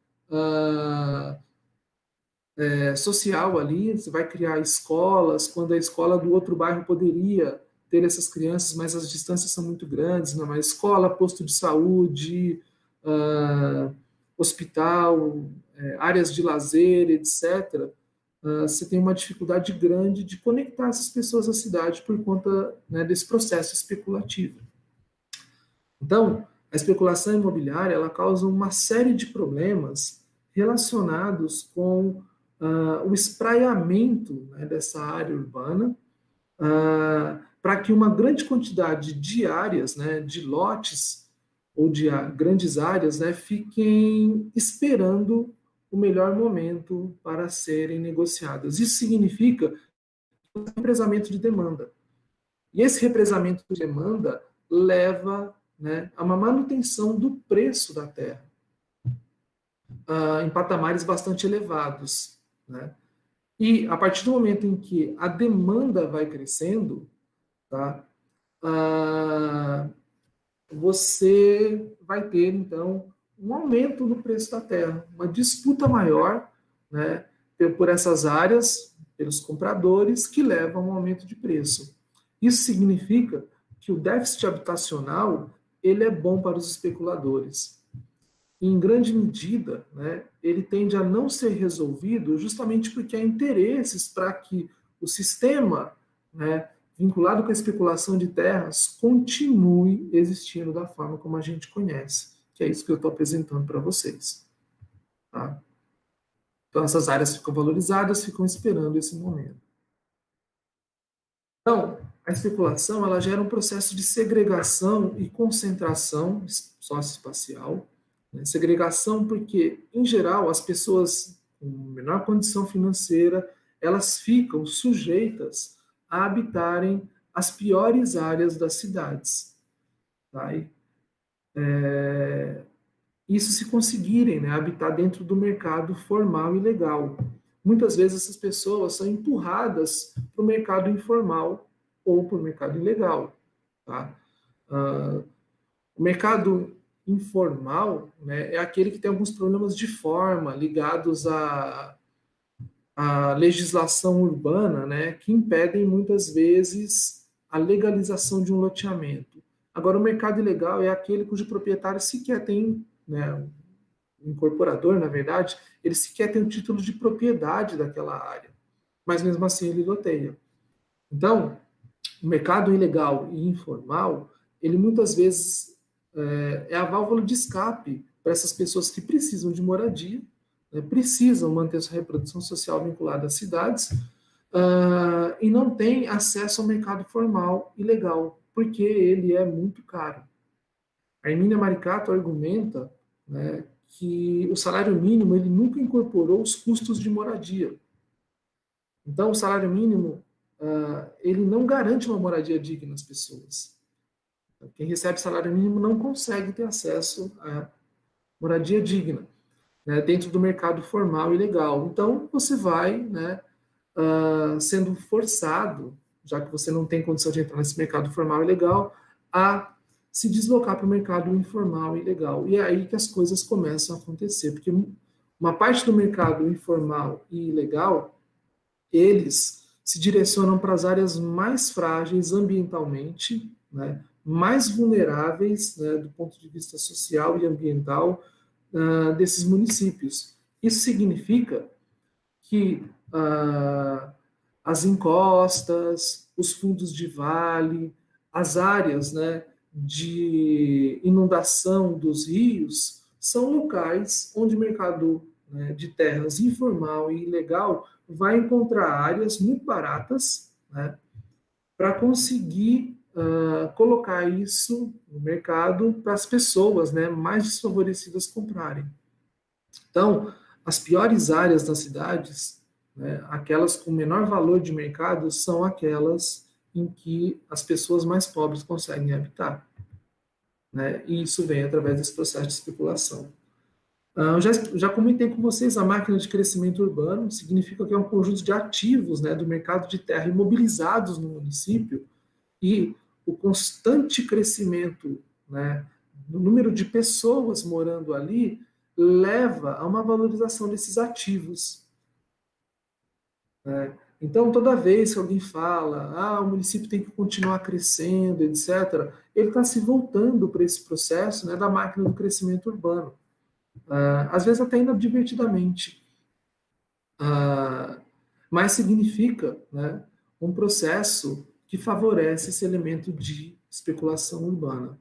social ali, você vai criar escolas, quando a escola do outro bairro poderia ter essas crianças, mas as distâncias são muito grandes, não é? Escola, posto de saúde, hospital, áreas de lazer, etc. Você tem uma dificuldade grande de conectar essas pessoas à cidade por conta, né, desse processo especulativo. Então, a especulação imobiliária ela causa uma série de problemas relacionados com o espraiamento, né, dessa área urbana, para que uma grande quantidade de áreas, né, de lotes ou de grandes áreas, né, fiquem esperando o melhor momento para serem negociadas. Isso significa represamento de demanda. E esse represamento de demanda leva, né, a uma manutenção do preço da terra em patamares bastante elevados, né? E a partir do momento em que a demanda vai crescendo, tá, você vai ter, então, um aumento no preço da terra, uma disputa maior, né, por essas áreas, pelos compradores, que levam a um aumento de preço. Isso significa que o déficit habitacional ele é bom para os especuladores. E, em grande medida, né, ele tende a não ser resolvido justamente porque há interesses para que o sistema, né, vinculado com a especulação de terras continue existindo da forma como a gente conhece, que é isso que eu estou apresentando para vocês. Tá? Então, essas áreas ficam valorizadas, ficam esperando esse momento. Então, a especulação ela gera um processo de segregação e concentração socioespacial. Né? Segregação porque, em geral, as pessoas com menor condição financeira, elas ficam sujeitas a habitarem as piores áreas das cidades. Tá? Isso se conseguirem, né, habitar dentro do mercado formal e legal. Muitas vezes essas pessoas são empurradas para o mercado informal ou para o mercado ilegal. Tá? O mercado informal, né, é aquele que tem alguns problemas de forma ligados à legislação urbana, né, que impedem muitas vezes a legalização de um loteamento. Agora, o mercado ilegal é aquele cujo proprietário sequer tem, né, o incorporador, na verdade, ele sequer tem o título de propriedade daquela área, mas mesmo assim ele loteia. Então, o mercado ilegal e informal, ele muitas vezes é a válvula de escape para essas pessoas que precisam de moradia, né, precisam manter sua reprodução social vinculada às cidades, e não têm acesso ao mercado formal e legal, porque ele é muito caro. A Hermínia Maricato argumenta, né, que o salário mínimo ele nunca incorporou os custos de moradia. Então, o salário mínimo ele não garante uma moradia digna às pessoas. Quem recebe salário mínimo não consegue ter acesso a moradia digna, né, dentro do mercado formal e legal. Então, você vai, né, sendo forçado, já que você não tem condição de entrar nesse mercado formal e legal, a se deslocar para o mercado informal e legal. E é aí que as coisas começam a acontecer, porque uma parte do mercado informal e ilegal, eles se direcionam para as áreas mais frágeis ambientalmente, né, mais vulneráveis, né, do ponto de vista social e ambiental desses municípios. Isso significa que as encostas, os fundos de vale, as áreas, né, de inundação dos rios são locais onde o mercado, né, de terras informal e ilegal vai encontrar áreas muito baratas, né, para conseguir colocar isso no mercado para as pessoas, né, mais desfavorecidas comprarem. Então, as piores áreas das cidades, né, aquelas com menor valor de mercado, são aquelas em que as pessoas mais pobres conseguem habitar, né, e isso vem através desse processo de especulação. Já comentei com vocês, a máquina de crescimento urbano significa que é um conjunto de ativos, né, do mercado de terra imobilizados no município, e o constante crescimento, né, no número de pessoas morando ali leva a uma valorização desses ativos, né? Então, toda vez que alguém fala, o município tem que continuar crescendo, etc., ele está se voltando para esse processo, né, da máquina do crescimento urbano. Às vezes até inadvertidamente. Mas significa, né, um processo que favorece esse elemento de especulação urbana,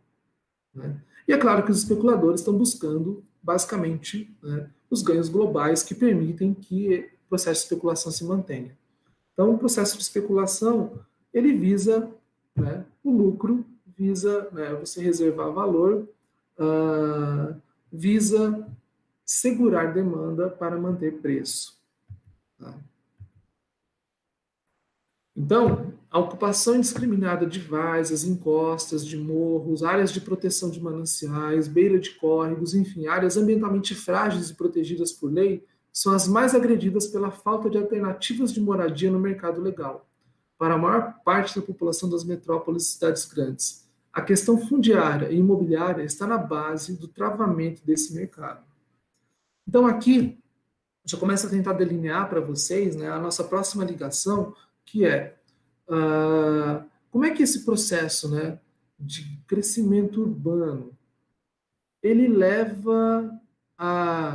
né? E é claro que os especuladores estão buscando, basicamente, né, os ganhos globais que permitem que o processo de especulação se mantenha. Então, o processo de especulação, ele visa, né, o lucro, visa, né, você reservar valor, visa segurar demanda para manter preço. Tá? Então, a ocupação indiscriminada de várzeas, encostas, de morros, áreas de proteção de mananciais, beira de córregos, enfim, áreas ambientalmente frágeis e protegidas por lei, são as mais agredidas pela falta de alternativas de moradia no mercado legal, para a maior parte da população das metrópoles e cidades grandes. A questão fundiária e imobiliária está na base do travamento desse mercado. Então, aqui, já começo a tentar delinear para vocês, né, a nossa próxima ligação, que é como é que esse processo, né, de crescimento urbano ele leva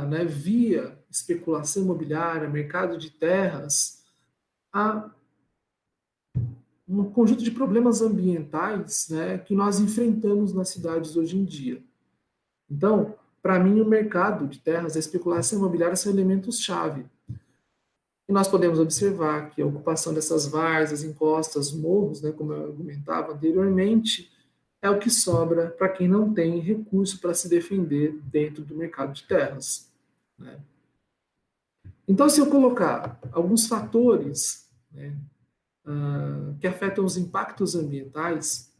né, via especulação imobiliária, mercado de terras, a um conjunto de problemas ambientais, né, que nós enfrentamos nas cidades hoje em dia. Então, para mim, o mercado de terras, a especulação imobiliária são elementos-chave. E nós podemos observar que a ocupação dessas várzeas, encostas, morros, né, como eu argumentava anteriormente, é o que sobra para quem não tem recurso para se defender dentro do mercado de terras, né? Então, se eu colocar alguns fatores, né, que afetam os impactos ambientais,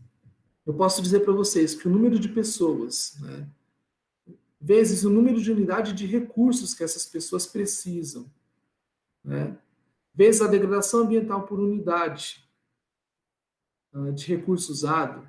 eu posso dizer para vocês que o número de pessoas, né, vezes o número de unidade de recursos que essas pessoas precisam, né, vezes a degradação ambiental por unidade de recurso usado,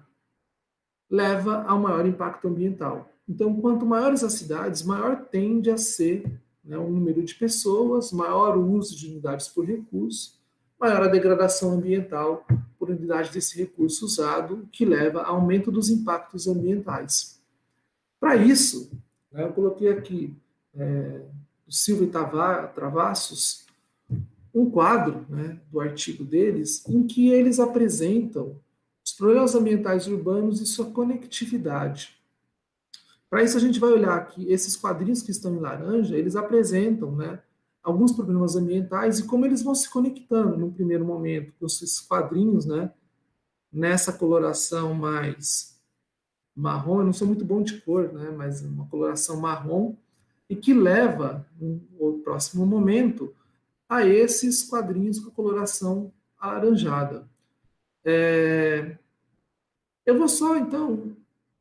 leva a um maior impacto ambiental. Então, quanto maiores as cidades, maior tende a ser, né, o número de pessoas, maior o uso de unidades por recurso, maior a degradação ambiental por unidade desse recurso usado, que leva a aumento dos impactos ambientais. Para isso, né, eu coloquei aqui o Silva e Travassos, um quadro, né, do artigo deles, em que eles apresentam os problemas ambientais urbanos e sua conectividade. Para isso, a gente vai olhar que esses quadrinhos que estão em laranja, eles apresentam, né, alguns problemas ambientais e como eles vão se conectando no primeiro momento com esses quadrinhos, né, nessa coloração mais marrom. Eu não sou muito bom de cor, né, mas uma coloração marrom, e que leva, no próximo momento, a esses quadrinhos com coloração alaranjada. Eu vou só, então,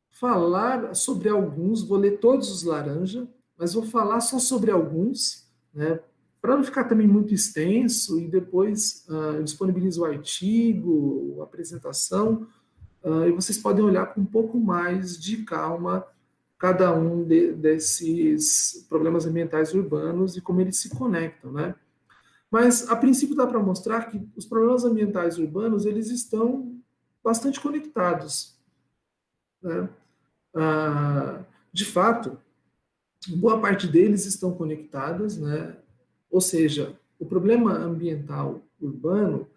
falar sobre alguns, vou ler todos os laranja, mas vou falar só sobre alguns, né, para não ficar também muito extenso, e depois eu disponibilizo o artigo, a apresentação, e vocês podem olhar com um pouco mais de calma cada um desses problemas ambientais urbanos e como eles se conectam, né? Mas, a princípio, dá para mostrar que os problemas ambientais urbanos eles estão bastante conectados, né? De fato, boa parte deles estão conectadas, né? Ou seja, o problema ambiental urbano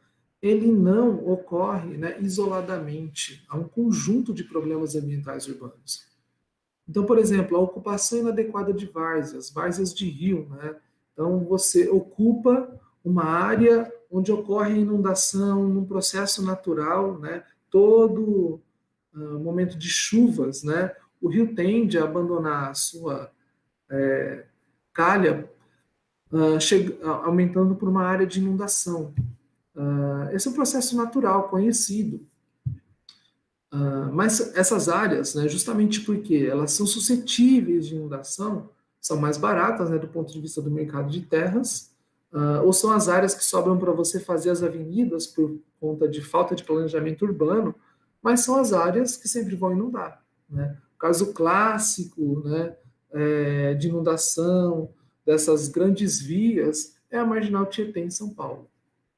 ele não ocorre, né, isoladamente, há um conjunto de problemas ambientais urbanos. Então, por exemplo, a ocupação inadequada de várzeas de rio, né? Então, você ocupa uma área onde ocorre a inundação num processo natural, né? Todo momento de chuvas, né? O rio tende a abandonar a sua calha, aumentando por uma área de inundação. Esse é um processo natural, conhecido. Mas essas áreas, né, justamente porque elas são suscetíveis de inundação, são mais baratas, né, do ponto de vista do mercado de terras, ou são as áreas que sobram para você fazer as avenidas por conta de falta de planejamento urbano, mas são as áreas que sempre vão inundar. Né? O caso clássico, né, de inundação dessas grandes vias é a Marginal Tietê, em São Paulo.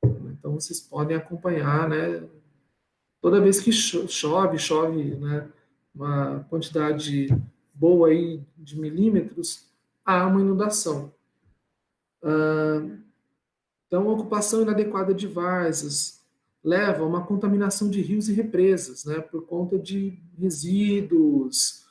Então, vocês podem acompanhar, né, toda vez que chove, né, uma quantidade boa aí de milímetros, há uma inundação. Então, a ocupação inadequada de várzeas leva a uma contaminação de rios e represas, né, por conta de resíduos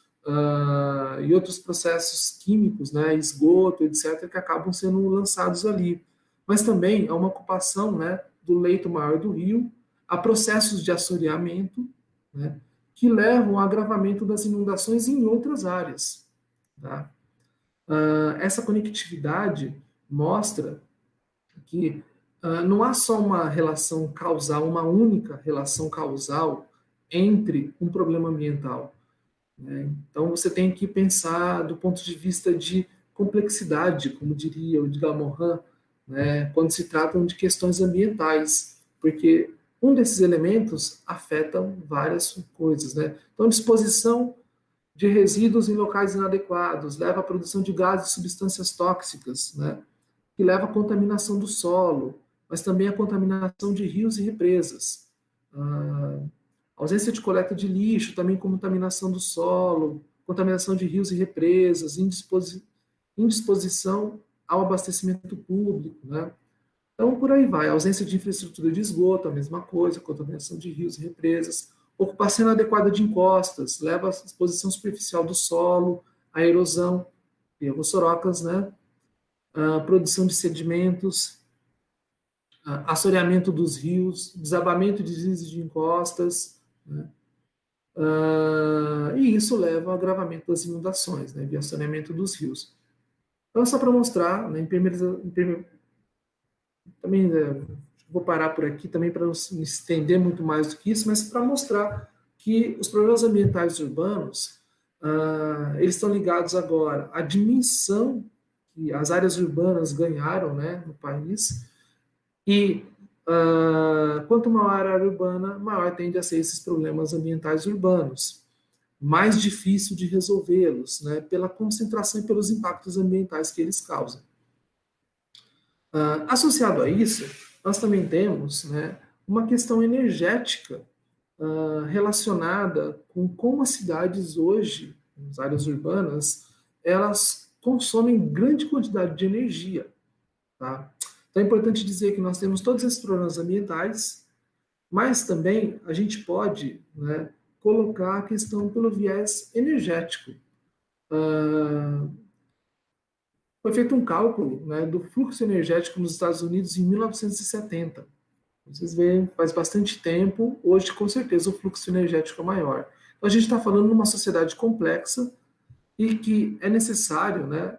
e outros processos químicos, né, esgoto, etc., que acabam sendo lançados ali. Mas também há uma ocupação, né, do leito maior do rio, há processos de assoreamento, né, que levam ao agravamento das inundações em outras áreas. Tá? Essa conectividade mostra que não há só uma relação causal, uma única relação causal entre um problema ambiental. Né? Então, você tem que pensar do ponto de vista de complexidade, como diria o Edgar Morin, né, quando se tratam de questões ambientais, porque um desses elementos afeta várias coisas. Né? Então, disposição de resíduos em locais inadequados leva à produção de gases e substâncias tóxicas, né, que leva à contaminação do solo, mas também à contaminação de rios e represas. Ausência de coleta de lixo, também contaminação do solo, contaminação de rios e represas, indisposição ao abastecimento público, né? Então, por aí vai. A ausência de infraestrutura de esgoto, a mesma coisa, contaminação de rios e represas. Ocupação inadequada de encostas, leva à exposição superficial do solo, à erosão, e alguns sorocas, né? A produção de sedimentos, assoreamento dos rios, desabamento de deslizes de encostas, né? E isso leva ao agravamento das inundações, né? Via assoreamento dos rios. Então, só para mostrar, né, também vou parar por aqui também para não se estender muito mais do que isso, mas para mostrar que os problemas ambientais urbanos eles estão ligados agora à dimensão que as áreas urbanas ganharam, né, no país, e quanto maior a área urbana, maior tende a ser esses problemas ambientais urbanos, mais difícil de resolvê-los, né, pela concentração e pelos impactos ambientais que eles causam. Associado a isso, nós também temos, né, uma questão energética relacionada com como as cidades hoje, as áreas urbanas, elas consomem grande quantidade de energia. Tá? Então é importante dizer que nós temos todos esses problemas ambientais, mas também a gente pode, né, colocar a questão pelo viés energético. Foi feito um cálculo, né, do fluxo energético nos Estados Unidos em 1970. Vocês veem, faz bastante tempo, hoje com certeza o fluxo energético é maior. Então a gente está falando de uma sociedade complexa e que é necessário, né,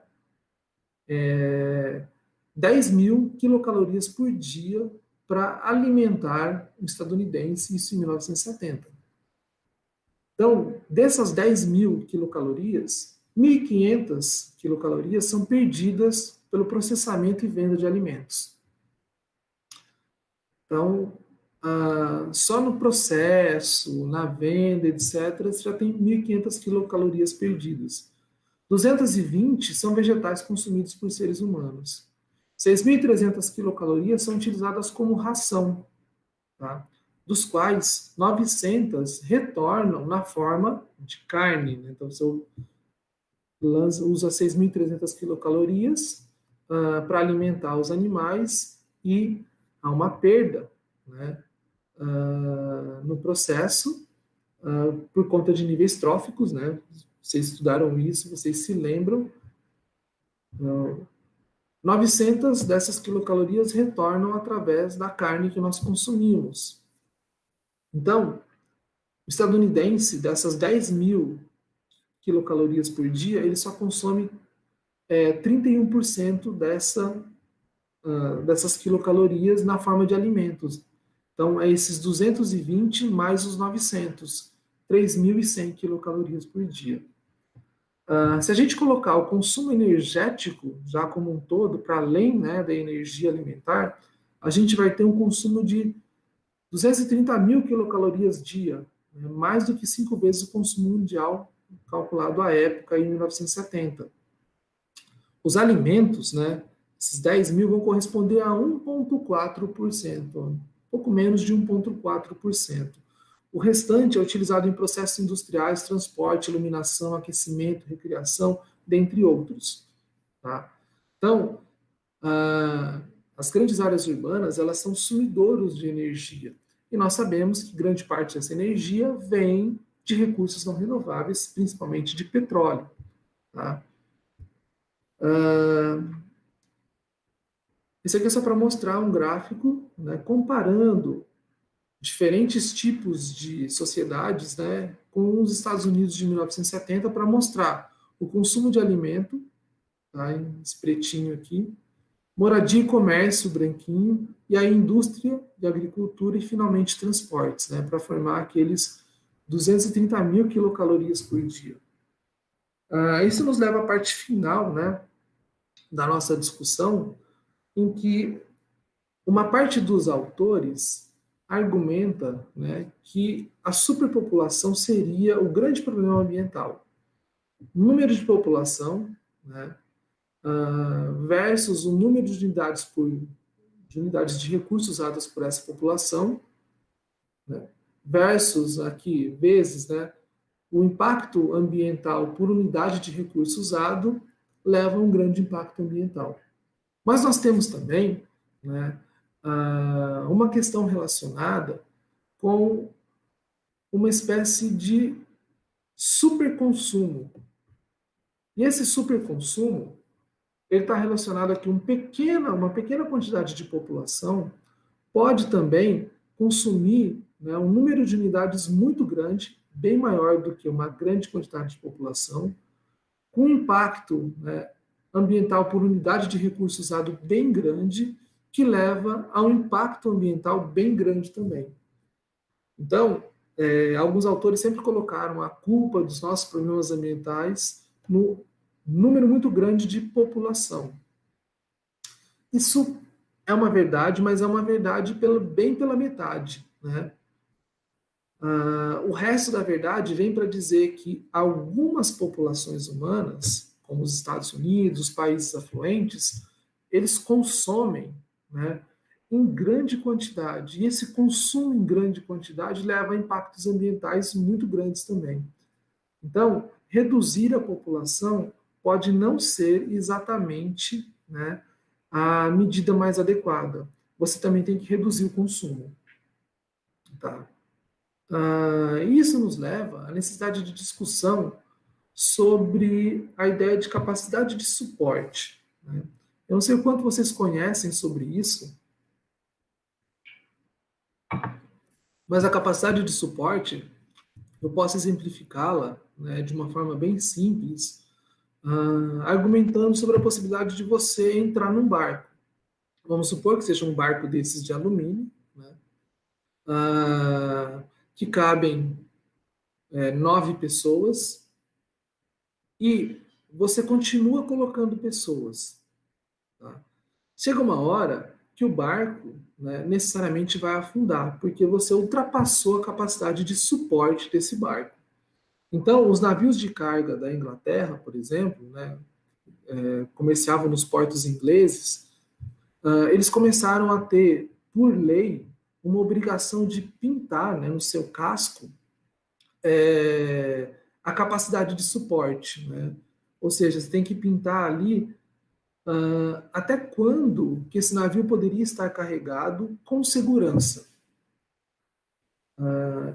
10 mil quilocalorias por dia para alimentar um estadunidense, isso em 1970. Então, dessas 10 mil quilocalorias, 1.500 quilocalorias são perdidas pelo processamento e venda de alimentos. Então, só no processo, na venda, etc., você já tem 1.500 quilocalorias perdidas. 220 são vegetais consumidos por seres humanos. 6.300 quilocalorias são utilizadas como ração, tá? Dos quais 900 retornam na forma de carne. Né? Então, você usa 6.300 quilocalorias para alimentar os animais e há uma perda, né, no processo por conta de níveis tróficos. Né? Vocês estudaram isso, vocês se lembram. 900 dessas quilocalorias retornam através da carne que nós consumimos. Então, o estadunidense, dessas 10.000 quilocalorias por dia, ele só consome 31% dessas quilocalorias na forma de alimentos. Então, é esses 220 mais os 900, 3.100 quilocalorias por dia. Se a gente colocar o consumo energético, já como um todo, para além, né, da energia alimentar, a gente vai ter um consumo de 230.000 quilocalorias dia, né, mais do que 5 vezes o consumo mundial calculado à época, em 1970. Os alimentos, né, esses 10.000 vão corresponder a 1,4%, pouco menos de 1,4%. O restante é utilizado em processos industriais, transporte, iluminação, aquecimento, recreação, dentre outros. Tá? Então, as grandes áreas urbanas, elas são sumidouros de energia. E nós sabemos que grande parte dessa energia vem de recursos não renováveis, principalmente de petróleo. Tá? Isso aqui é só para mostrar um gráfico, né, comparando diferentes tipos de sociedades, né, com os Estados Unidos de 1970, para mostrar o consumo de alimento, tá, esse pretinho aqui, moradia e comércio, branquinho, e a indústria de agricultura e, finalmente, transportes, né, para formar aqueles 230.000 quilocalorias por dia. Isso nos leva à parte final, né, da nossa discussão, em que uma parte dos autores argumenta, né, que a superpopulação seria o grande problema ambiental. O número de população, né, versus o número de unidades de recursos usadas por essa população, né, versus aqui, vezes, né, o impacto ambiental por unidade de recurso usado leva a um grande impacto ambiental. Mas nós temos também, né, uma questão relacionada com uma espécie de superconsumo. E esse superconsumo ele está relacionado a que uma pequena quantidade de população pode também consumir, né, um número de unidades muito grande, bem maior do que uma grande quantidade de população, com impacto, né, ambiental por unidade de recurso usado bem grande, que leva a um impacto ambiental bem grande também. Então, alguns autores sempre colocaram a culpa dos nossos problemas ambientais no número muito grande de população. Isso é uma verdade, mas é uma verdade bem pela metade, né? O resto da verdade vem para dizer que algumas populações humanas, como os Estados Unidos, os países afluentes, eles consomem, né, em grande quantidade. E esse consumo em grande quantidade leva a impactos ambientais muito grandes também. Então, reduzir a população pode não ser exatamente, né, a medida mais adequada. Você também tem que reduzir o consumo. Tá? Isso nos leva à necessidade de discussão sobre a ideia de capacidade de suporte. Né? Eu não sei o quanto vocês conhecem sobre isso, mas a capacidade de suporte, eu posso exemplificá-la, né, de uma forma bem simples, argumentando sobre a possibilidade de você entrar num barco. Vamos supor que seja um barco desses de alumínio, né, que cabem 9 pessoas, e você continua colocando pessoas. Tá? Chega uma hora que o barco, né, necessariamente vai afundar, porque você ultrapassou a capacidade de suporte desse barco. Então, os navios de carga da Inglaterra, por exemplo, né, comerciavam nos portos ingleses, eles começaram a ter, por lei, uma obrigação de pintar, né, no seu casco a capacidade de suporte. Né? Ou seja, você tem que pintar ali até quando que esse navio poderia estar carregado com segurança.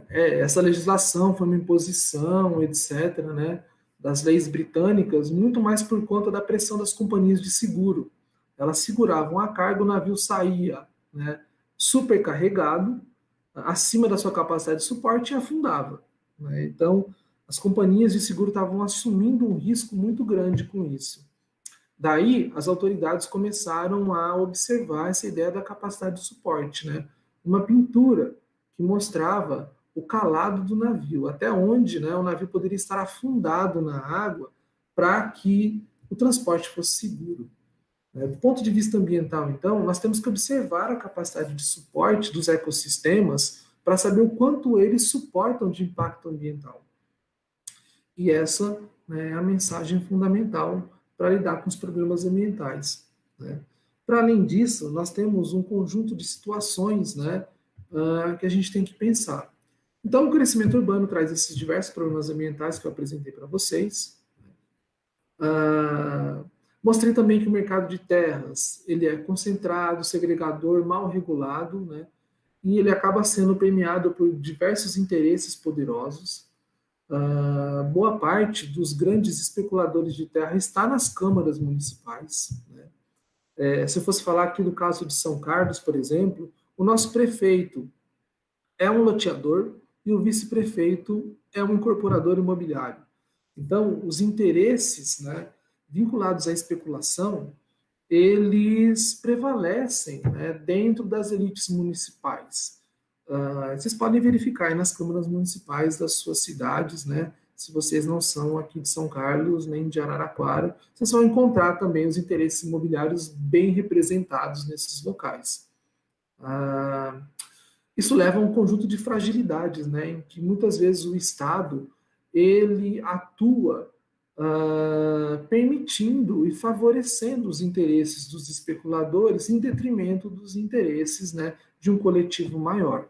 Essa legislação foi uma imposição, etc., né, das leis britânicas, muito mais por conta da pressão das companhias de seguro, elas seguravam a carga, o navio saía, né, supercarregado, acima da sua capacidade de suporte e afundava, né? Então, as companhias de seguro estavam assumindo um risco muito grande com isso. Daí, as autoridades começaram a observar essa ideia da capacidade de suporte, né? Uma pintura que mostrava o calado do navio, até onde, né, o navio poderia estar afundado na água para que o transporte fosse seguro. Do ponto de vista ambiental, então, nós temos que observar a capacidade de suporte dos ecossistemas para saber o quanto eles suportam de impacto ambiental. E essa, né, é a mensagem fundamental para lidar com os problemas ambientais, né? Para além disso, nós temos um conjunto de situações, né, que a gente tem que pensar. Então, o crescimento urbano traz esses diversos problemas ambientais que eu apresentei para vocês. Mostrei também que o mercado de terras ele é concentrado, segregador, mal regulado, né, e ele acaba sendo premiado por diversos interesses poderosos. Boa parte dos grandes especuladores de terra está nas câmaras municipais, né? Se eu fosse falar aqui do caso de São Carlos, por exemplo, o nosso prefeito é um loteador e o vice-prefeito é um incorporador imobiliário. Então, os interesses, né, vinculados à especulação, eles prevalecem, né, dentro das elites municipais. Vocês podem verificar aí nas câmaras municipais das suas cidades, né? Se vocês não são aqui de São Carlos nem de Araraquara, vocês vão encontrar também os interesses imobiliários bem representados nesses locais. Isso leva a um conjunto de fragilidades, né? Em que muitas vezes o Estado ele atua permitindo e favorecendo os interesses dos especuladores em detrimento dos interesses, né, de um coletivo maior.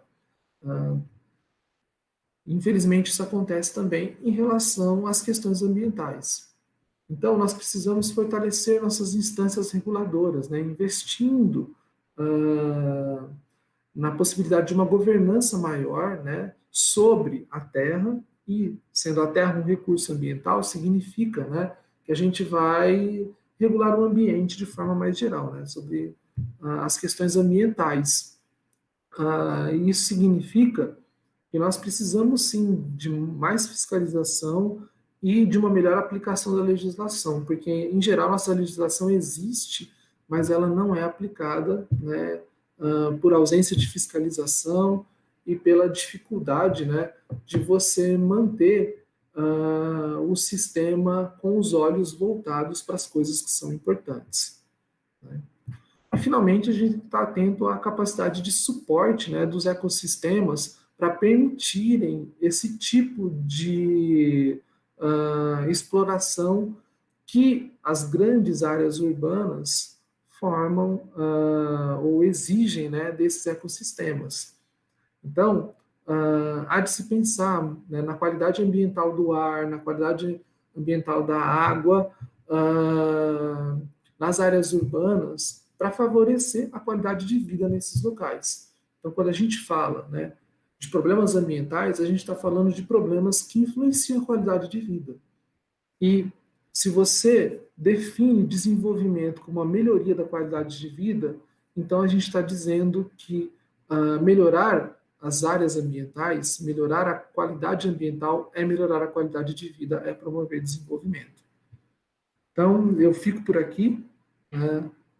Infelizmente, isso acontece também em relação às questões ambientais. Então, nós precisamos fortalecer nossas instâncias reguladoras, né, investindo na possibilidade de uma governança maior, né, sobre a terra, e sendo a terra um recurso ambiental, significa, né, que a gente vai regular o ambiente de forma mais geral, né, sobre as questões ambientais. Isso significa que nós precisamos, sim, de mais fiscalização e de uma melhor aplicação da legislação, porque, em geral, nossa legislação existe, mas ela não é aplicada, né, por ausência de fiscalização e pela dificuldade, né, de você manter o sistema com os olhos voltados para as coisas que são importantes, né? E, finalmente, a gente está atento à capacidade de suporte, né, dos ecossistemas para permitirem esse tipo de exploração que as grandes áreas urbanas formam ou exigem, né, desses ecossistemas. Então, há de se pensar, né, na qualidade ambiental do ar, na qualidade ambiental da água, nas áreas urbanas, para favorecer a qualidade de vida nesses locais. Então, quando a gente fala, né, de problemas ambientais, a gente está falando de problemas que influenciam a qualidade de vida. E se você define desenvolvimento como uma melhoria da qualidade de vida, então a gente está dizendo que melhorar as áreas ambientais, melhorar a qualidade ambiental é melhorar a qualidade de vida, é promover desenvolvimento. Então, eu fico por aqui,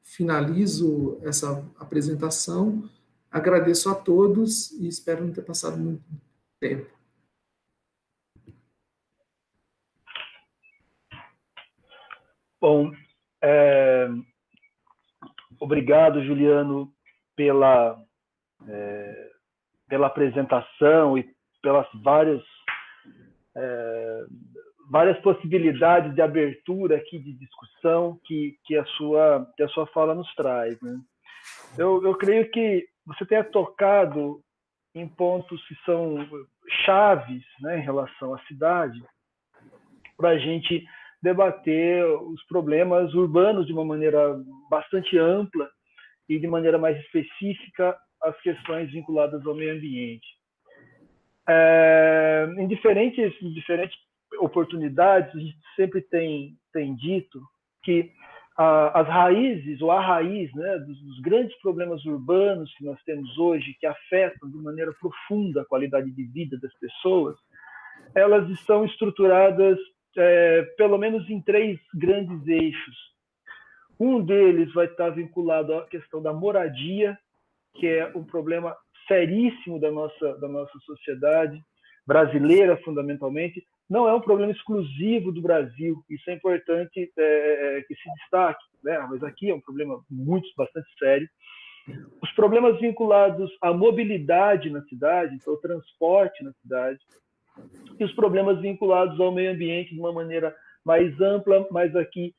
finalizo essa apresentação, agradeço a todos e espero não ter passado muito tempo. Bom, obrigado, Juliano, pela apresentação e pelas várias possibilidades de abertura aqui de discussão que a sua fala nos traz, né? Eu creio que você tenha tocado em pontos que são chaves, né, em relação à cidade, para a gente debater os problemas urbanos de uma maneira bastante ampla e de maneira mais específica as questões vinculadas ao meio ambiente. Em diferentes oportunidades, a gente sempre tem dito que as raízes, ou a raiz, né, dos grandes problemas urbanos que nós temos hoje, que afetam de maneira profunda a qualidade de vida das pessoas, elas estão estruturadas pelo menos em 3 grandes eixos. Um deles vai estar vinculado à questão da moradia, que é um problema seríssimo da nossa sociedade brasileira, fundamentalmente. Não é um problema exclusivo do Brasil, isso é importante que se destaque, né? Mas aqui é um problema bastante sério. Os problemas vinculados à mobilidade na cidade, então o transporte na cidade, e os problemas vinculados ao meio ambiente de uma maneira mais ampla, mas aqui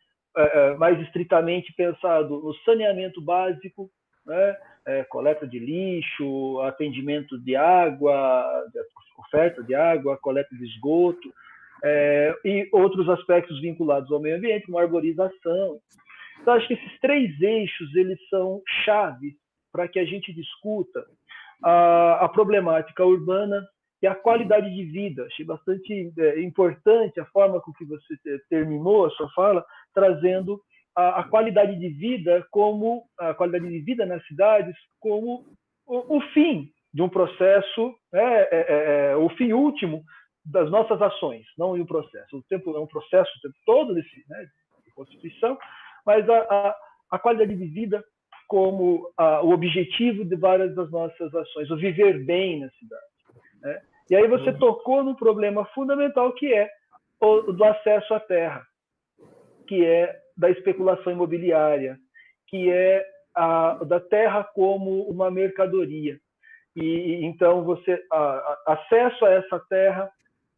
mais estritamente pensado no saneamento básico, né? Coleta de lixo, atendimento de água, oferta de água, coleta de esgoto, e outros aspectos vinculados ao meio ambiente, como a arborização. Então, acho que esses 3 eixos eles são chaves para que a gente discuta a problemática urbana e a qualidade de vida. Achei bastante importante a forma com que você terminou a sua fala, trazendo a qualidade de vida nas cidades como o fim de um processo, o fim último das nossas ações, não um processo. É um processo o tempo todo de Constituição, mas a qualidade de vida como o objetivo de várias das nossas ações, o viver bem na cidade, né? E aí você tocou num problema fundamental, que é o do acesso à terra, que é da especulação imobiliária, que é da terra como uma mercadoria. E então acesso a essa terra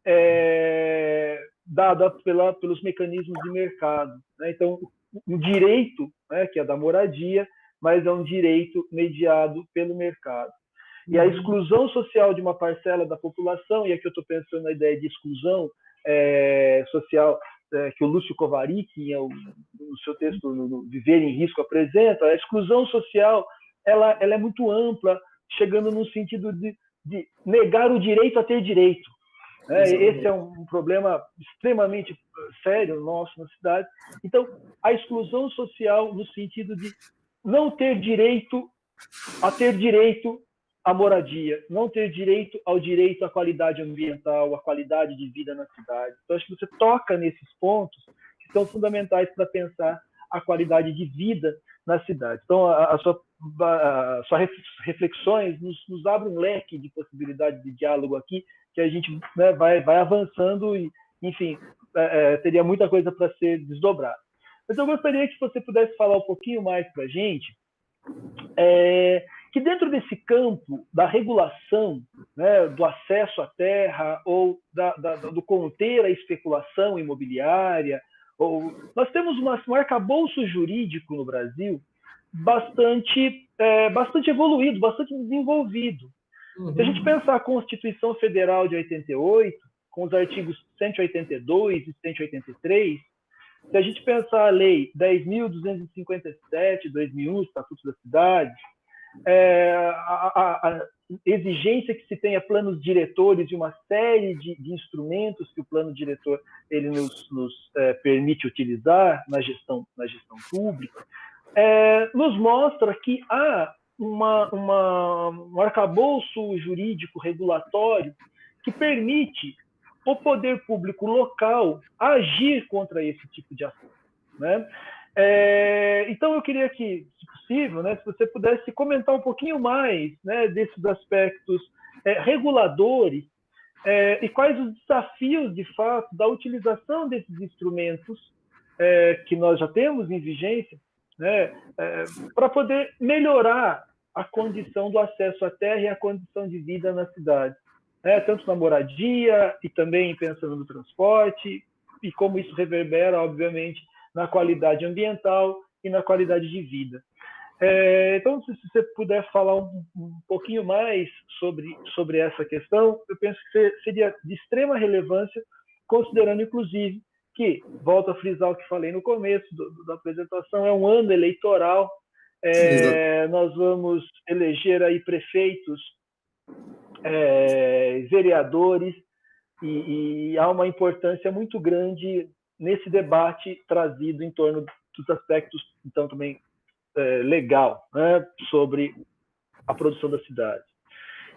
é dado pelos mecanismos de mercado, né? Então, um direito, né, que é da moradia, mas é um direito mediado pelo mercado. E a exclusão social de uma parcela da população, e aqui eu estou pensando na ideia de exclusão social, que o Lúcio Kovarik, no seu texto no Viver em Risco, apresenta. A exclusão social ela é muito ampla, chegando no sentido de negar o direito a ter direito. Esse é um problema extremamente sério nosso na cidade. Então, a exclusão social no sentido de não ter direito a ter direito à moradia, não ter direito ao direito à qualidade ambiental, à qualidade de vida na cidade. Então, acho que você toca nesses pontos que são fundamentais para pensar a qualidade de vida na cidade. Então, as suas reflexões nos abrem um leque de possibilidades de diálogo aqui, que a gente, né, vai avançando e, enfim, teria muita coisa para ser desdobrada. Mas eu gostaria que você pudesse falar um pouquinho mais para a gente, que dentro desse campo da regulação, né, do acesso à terra ou do conter a especulação imobiliária, nós temos um arcabouço jurídico no Brasil bastante evoluído, bastante desenvolvido. Se a gente pensar a Constituição Federal de 88, com os artigos 182 e 183, se a gente pensar a Lei 10.257, 2001, Estatuto da Cidade, a exigência que se tenha planos diretores e uma série de instrumentos que o plano diretor ele nos permite utilizar na gestão pública, nos mostra que há um arcabouço jurídico regulatório que permite o poder público local agir contra esse tipo de ação, né? Então, eu queria que, se possível, né, se você pudesse comentar um pouquinho mais, né, desses aspectos reguladores e quais os desafios, de fato, da utilização desses instrumentos que nós já temos em vigência, né, para poder melhorar a condição do acesso à terra e a condição de vida na cidade, tanto na moradia e também pensando no transporte, e como isso reverbera, obviamente, na qualidade ambiental e na qualidade de vida. Então, se você puder falar um pouquinho mais sobre essa questão, eu penso que seria de extrema relevância, considerando, inclusive, que, volto a frisar o que falei no começo da apresentação, é um ano eleitoral, nós vamos eleger aí prefeitos, vereadores, e há uma importância muito grande nesse debate trazido em torno dos aspectos, então, também legal, né, sobre a produção da cidade.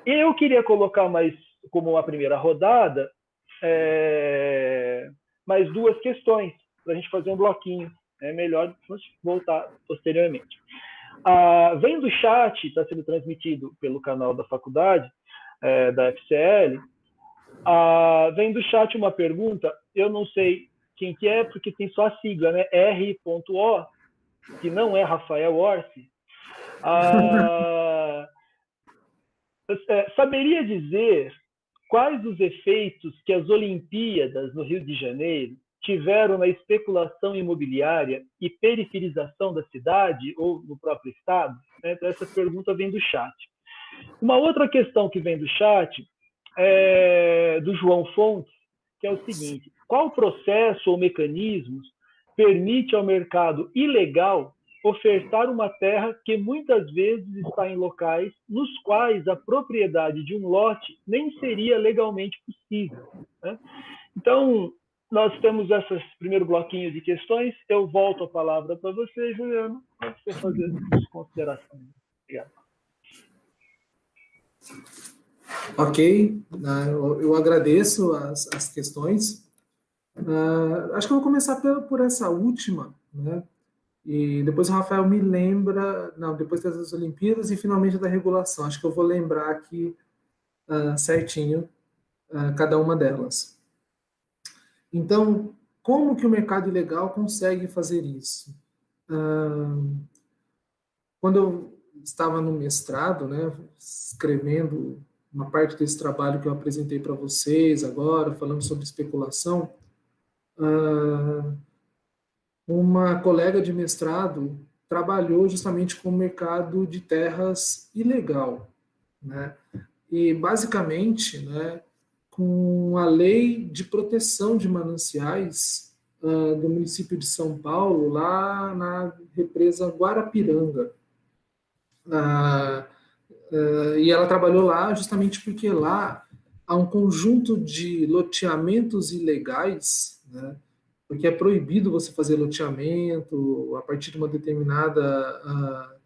E eu queria colocar mais, como a primeira rodada, mais duas questões, para a gente fazer um bloquinho. É melhor voltar posteriormente. Vem do chat, está sendo transmitido pelo canal da faculdade, da FCL, vem do chat uma pergunta, eu não sei quem que é, porque tem só a sigla, né? R.O, que não é Rafael Orsi. Saberia dizer quais os efeitos que as Olimpíadas no Rio de Janeiro tiveram na especulação imobiliária e periferização da cidade ou no próprio estado? Então, essa pergunta vem do chat. Uma outra questão que vem do chat é do João Fontes, que é o seguinte: qual processo ou mecanismos permite ao mercado ilegal ofertar uma terra que muitas vezes está em locais nos quais a propriedade de um lote nem seria legalmente possível, né? Então, nós temos esse primeiro bloquinho de questões. Eu volto a palavra para você, Juliano, para você fazer as considerações. Obrigado. Ok, eu agradeço as questões. Acho que eu vou começar por essa última, né? E depois o Rafael me lembra, depois das Olimpíadas e finalmente da regulação. Acho que eu vou lembrar aqui certinho cada uma delas. Então, como que o mercado ilegal consegue fazer isso? Quando eu estava no mestrado, né, escrevendo uma parte desse trabalho que eu apresentei para vocês agora, falando sobre especulação, uma colega de mestrado trabalhou justamente com o mercado de terras ilegal, né? E basicamente, né, com a lei de proteção de mananciais do município de São Paulo, lá na represa Guarapiranga. E ela trabalhou lá justamente porque lá há um conjunto de loteamentos ilegais, né? Porque é proibido você fazer loteamento a partir de uma determinada.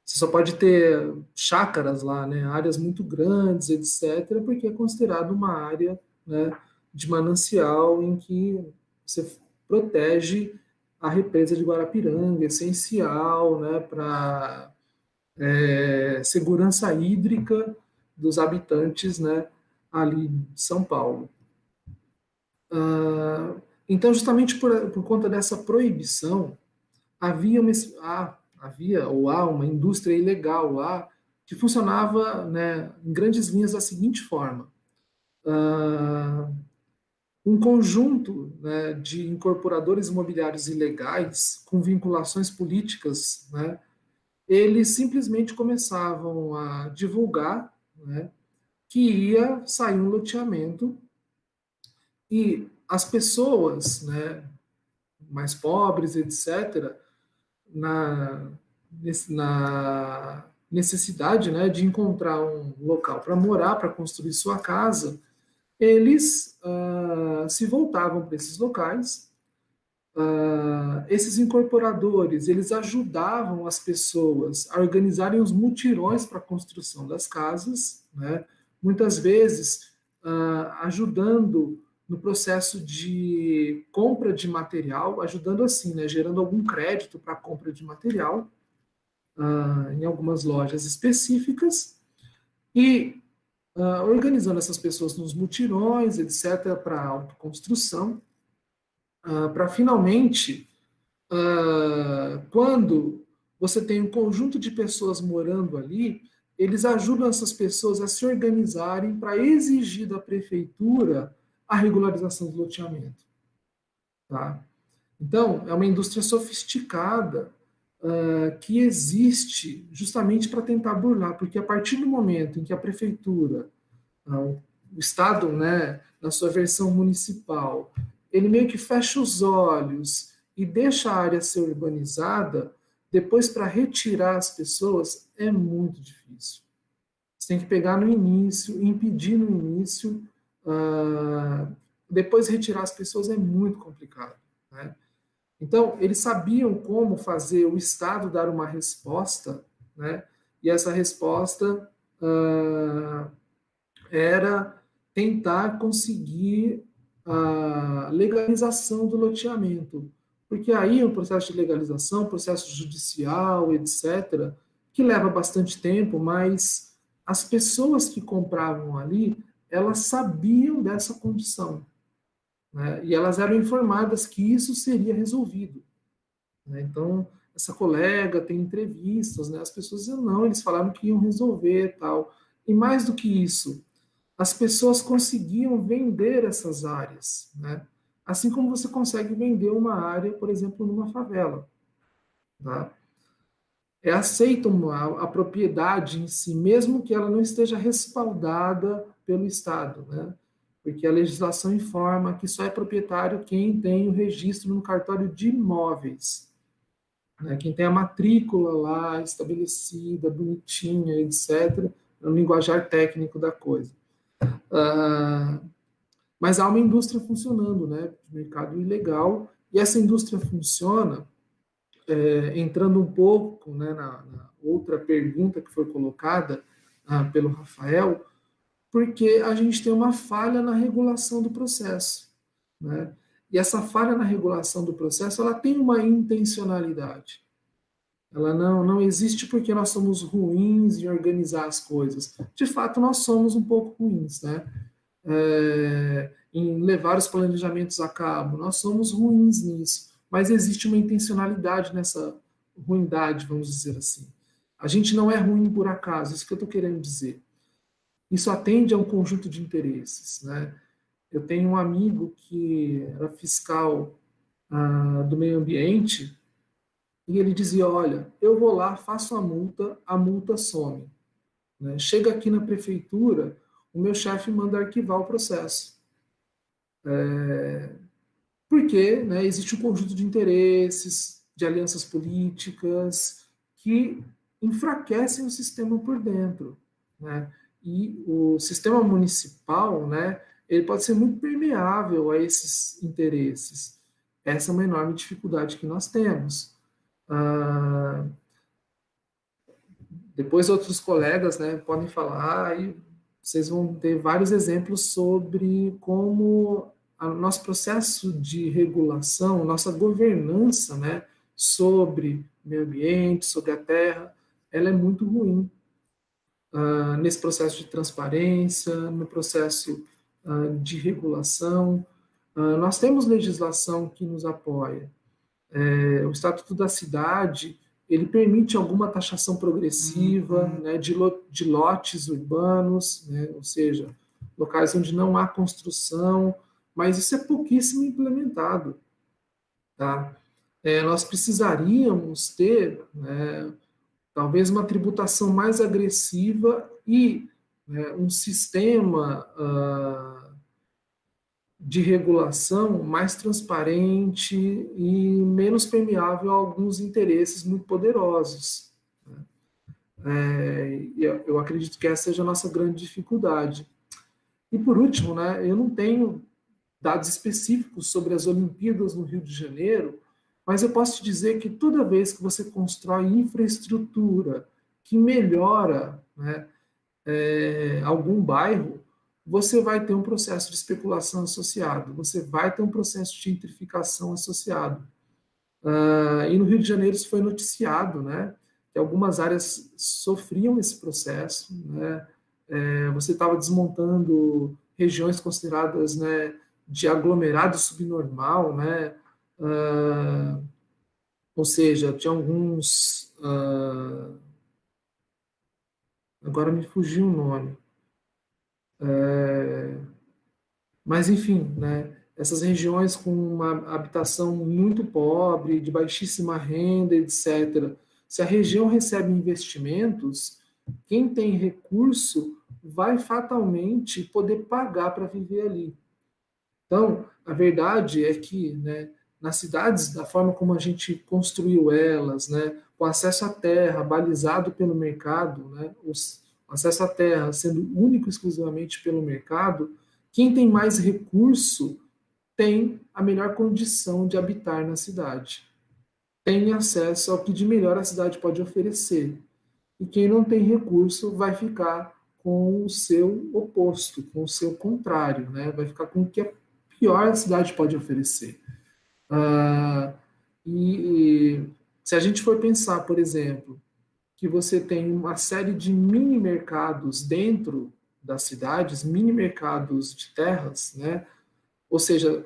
Você só pode ter chácaras lá, né? Áreas muito grandes, etc., porque é considerado uma área, né, de manancial em que você protege a represa de Guarapiranga, essencial, né, para segurança hídrica dos habitantes, né, ali de São Paulo. Então, justamente por conta dessa proibição, havia ou há uma indústria ilegal lá que funcionava, né, em grandes linhas da seguinte forma: um conjunto, né, de incorporadores imobiliários ilegais com vinculações políticas, né, eles simplesmente começavam a divulgar, né, que ia sair um loteamento e as pessoas, né, mais pobres, etc., na necessidade, né, de encontrar um local para morar, para construir sua casa, eles se voltavam para esses locais. Esses incorporadores, eles ajudavam as pessoas a organizarem os mutirões para a construção das casas, né? Muitas vezes ajudando no processo de compra de material, ajudando assim, né? Gerando algum crédito para a compra de material em algumas lojas específicas e organizando essas pessoas nos mutirões, etc., para autoconstrução, para finalmente quando você tem um conjunto de pessoas morando ali, eles ajudam essas pessoas a se organizarem para exigir da prefeitura a regularização do loteamento. Tá? Então, é uma indústria sofisticada que existe justamente para tentar burlar, porque a partir do momento em que a prefeitura, o Estado, né, na sua versão municipal, ele meio que fecha os olhos e deixa a área ser urbanizada, depois para retirar as pessoas é muito difícil. Você tem que pegar no início, impedir no início, depois retirar as pessoas é muito complicado, né? Então, eles sabiam como fazer o Estado dar uma resposta, né? E essa resposta era tentar conseguir a legalização do loteamento. Porque aí o processo de legalização, processo judicial, etc., que leva bastante tempo, mas as pessoas que compravam ali, elas sabiam dessa condição, né? E elas eram informadas que isso seria resolvido, né? Então, essa colega tem entrevistas, né? As pessoas diziam, não, eles falaram que iam resolver tal. E mais do que isso, as pessoas conseguiam vender essas áreas, né? Assim como você consegue vender uma área, por exemplo, numa favela, tá? Aceitam a propriedade em si, mesmo que ela não esteja respaldada pelo Estado, né? Porque a legislação informa que só é proprietário quem tem o registro no cartório de imóveis, né? Quem tem a matrícula lá estabelecida, bonitinha, etc., no linguajar técnico da coisa. Mas há uma indústria funcionando, né? De mercado ilegal, e essa indústria funciona, entrando um pouco, né, na outra pergunta que foi colocada pelo Rafael, porque a gente tem uma falha na regulação do processo, né? E essa falha na regulação do processo, ela tem uma intencionalidade. Ela não existe porque nós somos ruins em organizar as coisas. De fato, nós somos um pouco ruins, né? Em levar os planejamentos a cabo. Nós somos ruins nisso, mas existe uma intencionalidade nessa ruindade, vamos dizer assim. A gente não é ruim por acaso, isso que eu estou querendo dizer. Isso atende a um conjunto de interesses, né? Eu tenho um amigo que era fiscal do meio ambiente e ele dizia, olha, eu vou lá, faço a multa some, né? Chega aqui na prefeitura, o meu chefe manda arquivar o processo. Porque, né, existe um conjunto de interesses, de alianças políticas, que enfraquecem o sistema por dentro, né? E o sistema municipal, né, ele pode ser muito permeável a esses interesses. Essa é uma enorme dificuldade que nós temos. Depois outros colegas, né, podem falar e vocês vão ter vários exemplos sobre como o nosso processo de regulação, nossa governança, né, sobre o meio ambiente, sobre a terra, ela é muito ruim. Nesse processo de transparência, no processo de regulação. Nós temos legislação que nos apoia. O Estatuto da Cidade, ele permite alguma taxação progressiva, né, de lotes urbanos, né, ou seja, locais onde não há construção, mas isso é pouquíssimo implementado. Tá? Nós precisaríamos ter, né, talvez uma tributação mais agressiva e, né, um sistema de regulação mais transparente e menos permeável a alguns interesses muito poderosos. Eu acredito que essa seja a nossa grande dificuldade. E por último, né, eu não tenho dados específicos sobre as Olimpíadas no Rio de Janeiro, mas eu posso te dizer que toda vez que você constrói infraestrutura que melhora, né, algum bairro, você vai ter um processo de especulação associado, você vai ter um processo de gentrificação associado. E no Rio de Janeiro isso foi noticiado, né, que algumas áreas sofriam esse processo, né, você estava desmontando regiões consideradas, né, de aglomerado subnormal, né, ou seja, tinha alguns... agora me fugiu o nome. Mas, enfim, né, essas regiões com uma habitação muito pobre, de baixíssima renda, etc. Se a região recebe investimentos, quem tem recurso vai fatalmente poder pagar para viver ali. Então, a verdade é que, né, nas cidades, da forma como a gente construiu elas, né, com acesso à terra balizado pelo mercado, né, o acesso à terra sendo único e exclusivamente pelo mercado, quem tem mais recurso tem a melhor condição de habitar na cidade, tem acesso ao que de melhor a cidade pode oferecer. E quem não tem recurso vai ficar com o seu oposto, com o seu contrário, né? Vai ficar com o que a pior a cidade pode oferecer. Ah, e se a gente for pensar, por exemplo, que você tem uma série de mini mercados dentro das cidades, mini mercados de terras, né? Ou seja,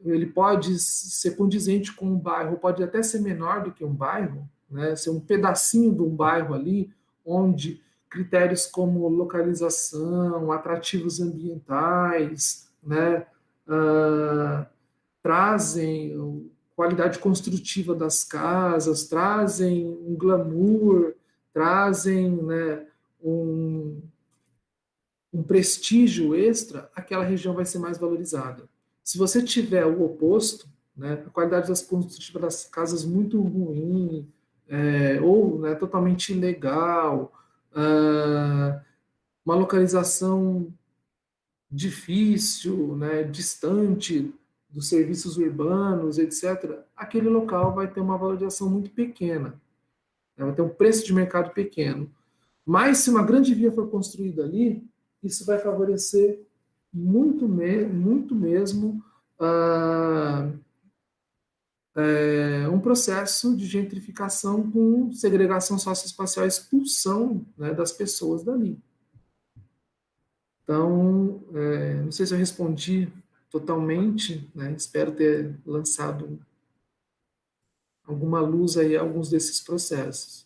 ele pode ser condizente com um bairro, pode até ser menor do que um bairro, né? Ser um pedacinho de um bairro ali, onde critérios como localização, atrativos ambientais, né? Ah, trazem qualidade construtiva das casas, trazem um glamour, trazem, né, um prestígio extra, aquela região vai ser mais valorizada. Se você tiver o oposto, né, a qualidade das construtivas das casas muito ruim, ou, né, totalmente ilegal, uma localização difícil, né, distante dos serviços urbanos, etc., aquele local vai ter uma valorização muito pequena, né, vai ter um preço de mercado pequeno. Mas se uma grande via for construída ali, isso vai favorecer muito mesmo ah, um processo de gentrificação com segregação socioespacial, expulsão, né, das pessoas dali. Então, não sei se eu respondi totalmente, né? Espero ter lançado alguma luz aí a alguns desses processos.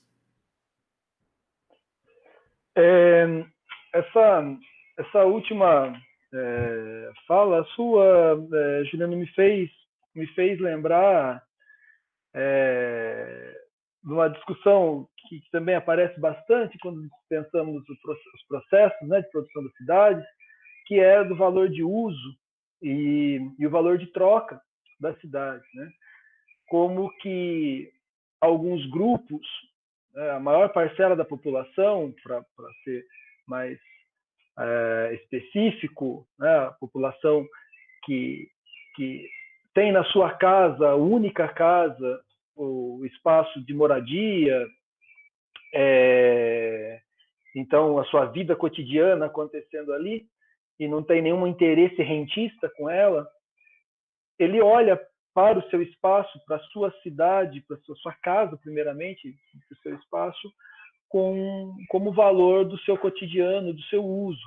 Essa última fala sua, Juliano, me fez lembrar de uma discussão que também aparece bastante quando pensamos os processos, né, de produção das cidades, que é do valor de uso e o valor de troca das cidades, né? Como que alguns grupos, a maior parcela da população, para ser mais específico, né, a população que tem na sua casa, única casa, o espaço de moradia, então a sua vida cotidiana acontecendo ali, e não tem nenhum interesse rentista com ela, ele olha para o seu espaço, para a sua cidade, para a sua casa, primeiramente, para o seu espaço, como valor do seu cotidiano, do seu uso.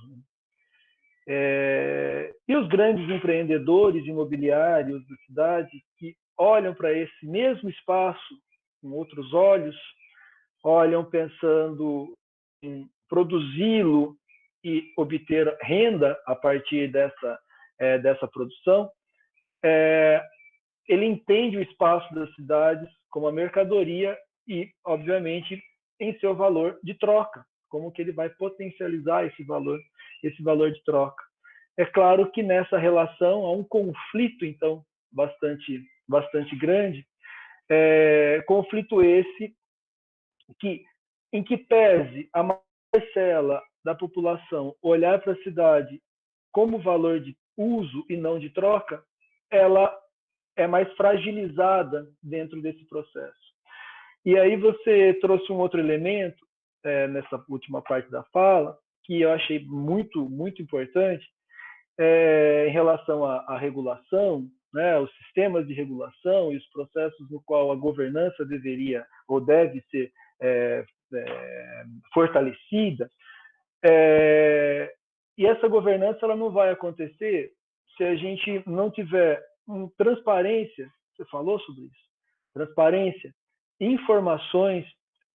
E os grandes empreendedores imobiliários da cidade que olham para esse mesmo espaço com outros olhos, olham pensando em produzi-lo e obter renda a partir dessa produção, ele entende o espaço das cidades como a mercadoria e, obviamente, em seu valor de troca, como que ele vai potencializar esse valor de troca. É claro que nessa relação há um conflito, então, bastante grande, conflito esse em que pese a parcela da população olhar para a cidade como valor de uso e não de troca, ela é mais fragilizada dentro desse processo. E aí você trouxe um outro elemento nessa última parte da fala, que eu achei muito importante, em relação à regulação, né, os sistemas de regulação e os processos no qual a governança deveria ou deve ser fortalecida. E essa governança ela não vai acontecer se a gente não tiver transparência, você falou sobre isso, transparência, informações,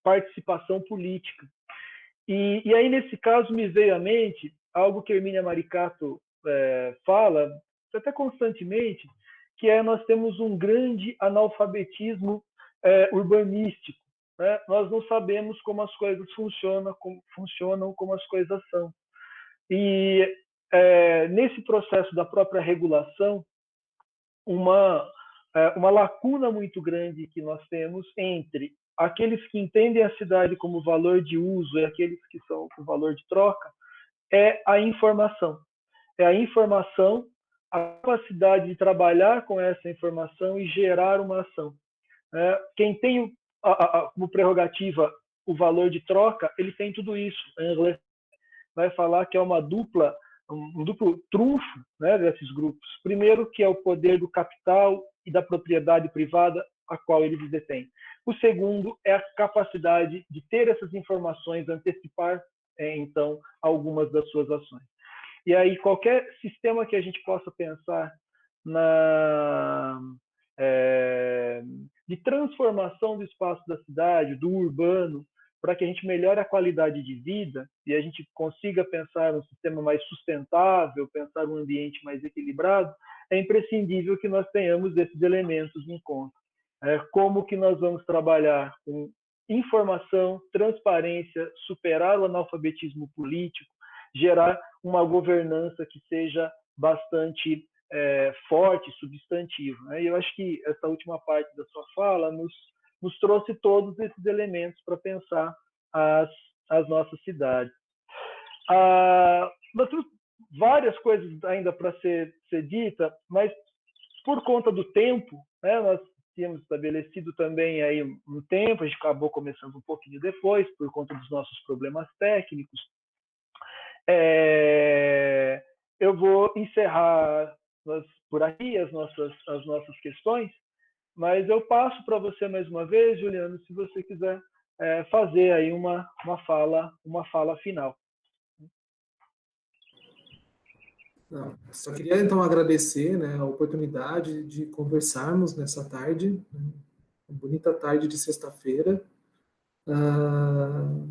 participação política. E aí, nesse caso, me veio à mente algo que a Hermínia Maricato fala, até constantemente, que nós temos um grande analfabetismo urbanístico. Né? Nós não sabemos como as coisas funcionam, como as coisas são. E nesse processo da própria regulação, uma lacuna muito grande que nós temos entre aqueles que entendem a cidade como valor de uso e aqueles que são o valor de troca, é a informação. É a informação a capacidade de trabalhar com essa informação e gerar uma ação. Quem tem como prerrogativa o valor de troca, ele tem tudo isso. Em inglês vai falar que é um duplo trunfo, né, desses grupos. Primeiro, que é o poder do capital e da propriedade privada a qual eles detêm. O segundo é a capacidade de ter essas informações, antecipar, então, algumas das suas ações. E aí, qualquer sistema que a gente possa pensar de transformação do espaço da cidade, do urbano, para que a gente melhore a qualidade de vida e a gente consiga pensar um sistema mais sustentável, pensar um ambiente mais equilibrado, é imprescindível que nós tenhamos esses elementos em conta. Como que nós vamos trabalhar com informação, transparência, superar o analfabetismo político, gerar uma governança que seja bastante forte, substantiva. E eu acho que essa última parte da sua fala nos trouxe todos esses elementos para pensar as nossas cidades. Nós temos várias coisas ainda para ser dita, mas por conta do tempo, né, nós tínhamos estabelecido também aí um tempo, a gente acabou começando um pouquinho depois, por conta dos nossos problemas técnicos. Eu vou encerrar por aqui as nossas questões, mas eu passo para você mais uma vez, Juliano, se você quiser fazer aí uma fala final. Não, só queria então agradecer, né, a oportunidade de conversarmos nessa tarde, né, uma bonita tarde de sexta-feira.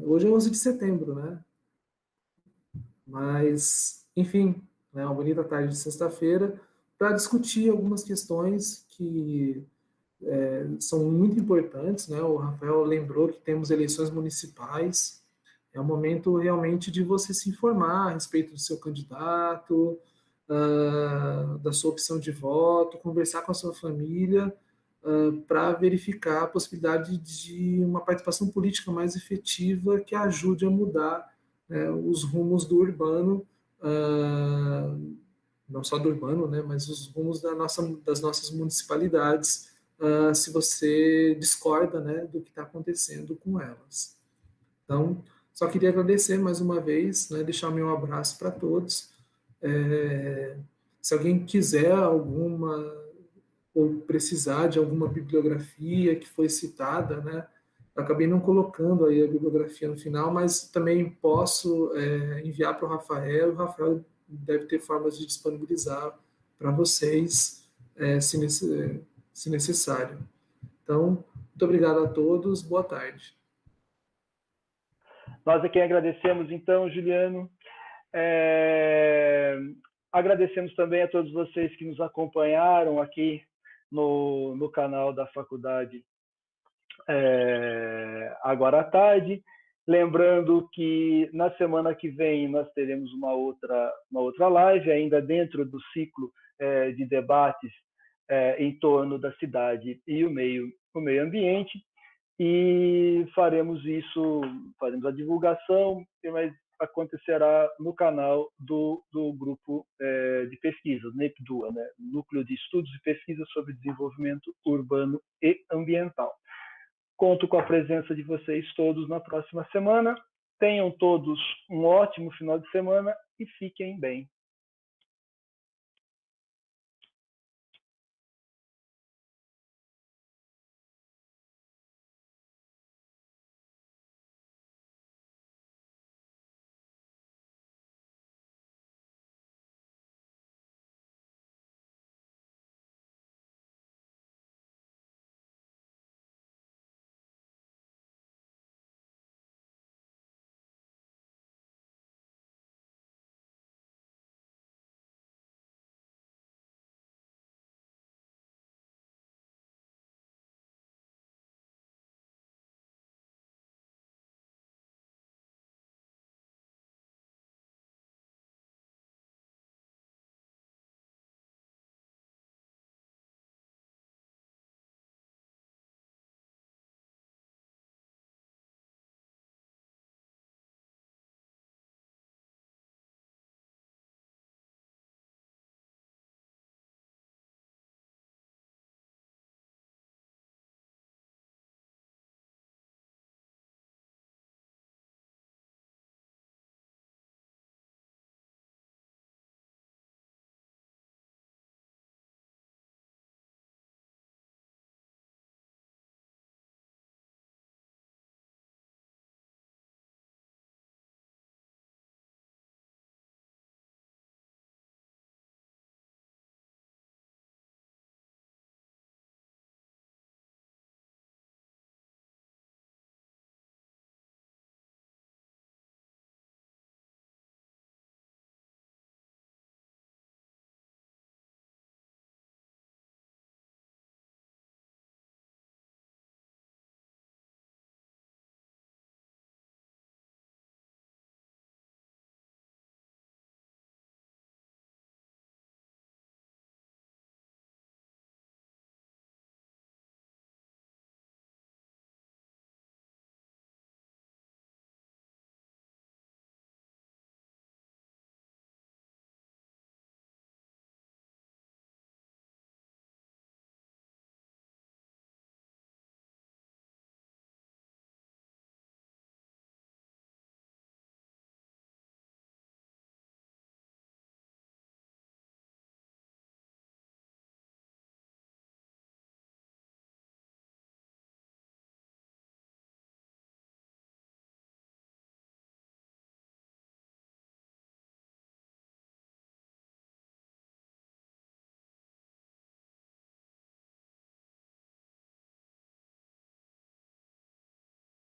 Hoje é 11 de setembro, né? Mas, enfim, né, uma bonita tarde de sexta-feira para discutir algumas questões que são muito importantes, né? O Rafael lembrou que temos eleições municipais. É um momento realmente de você se informar a respeito do seu candidato, da sua opção de voto, conversar com a sua família para verificar a possibilidade de uma participação política mais efetiva que ajude a mudar os rumos do urbano, não só do urbano, né, mas os rumos das nossas municipalidades, se você discorda, né, do que está acontecendo com elas. Então, só queria agradecer mais uma vez, né, deixar o meu abraço para todos. Se alguém quiser ou precisar de alguma bibliografia que foi citada, né, eu acabei não colocando aí a bibliografia no final, mas também posso enviar para o Rafael deve ter formas de disponibilizar para vocês, se necessário. Então, muito obrigado a todos, boa tarde. Nós aqui agradecemos, então, Juliano. Agradecemos também a todos vocês que nos acompanharam aqui no canal da faculdade agora à tarde. Lembrando que na semana que vem nós teremos uma outra live, ainda dentro do ciclo de debates em torno da cidade e o meio ambiente. E faremos a divulgação, mas acontecerá no canal do grupo de pesquisa, NEPDUA, né? Núcleo de Estudos e Pesquisas sobre Desenvolvimento Urbano e Ambiental. Conto com a presença de vocês todos na próxima semana. Tenham todos um ótimo final de semana e fiquem bem.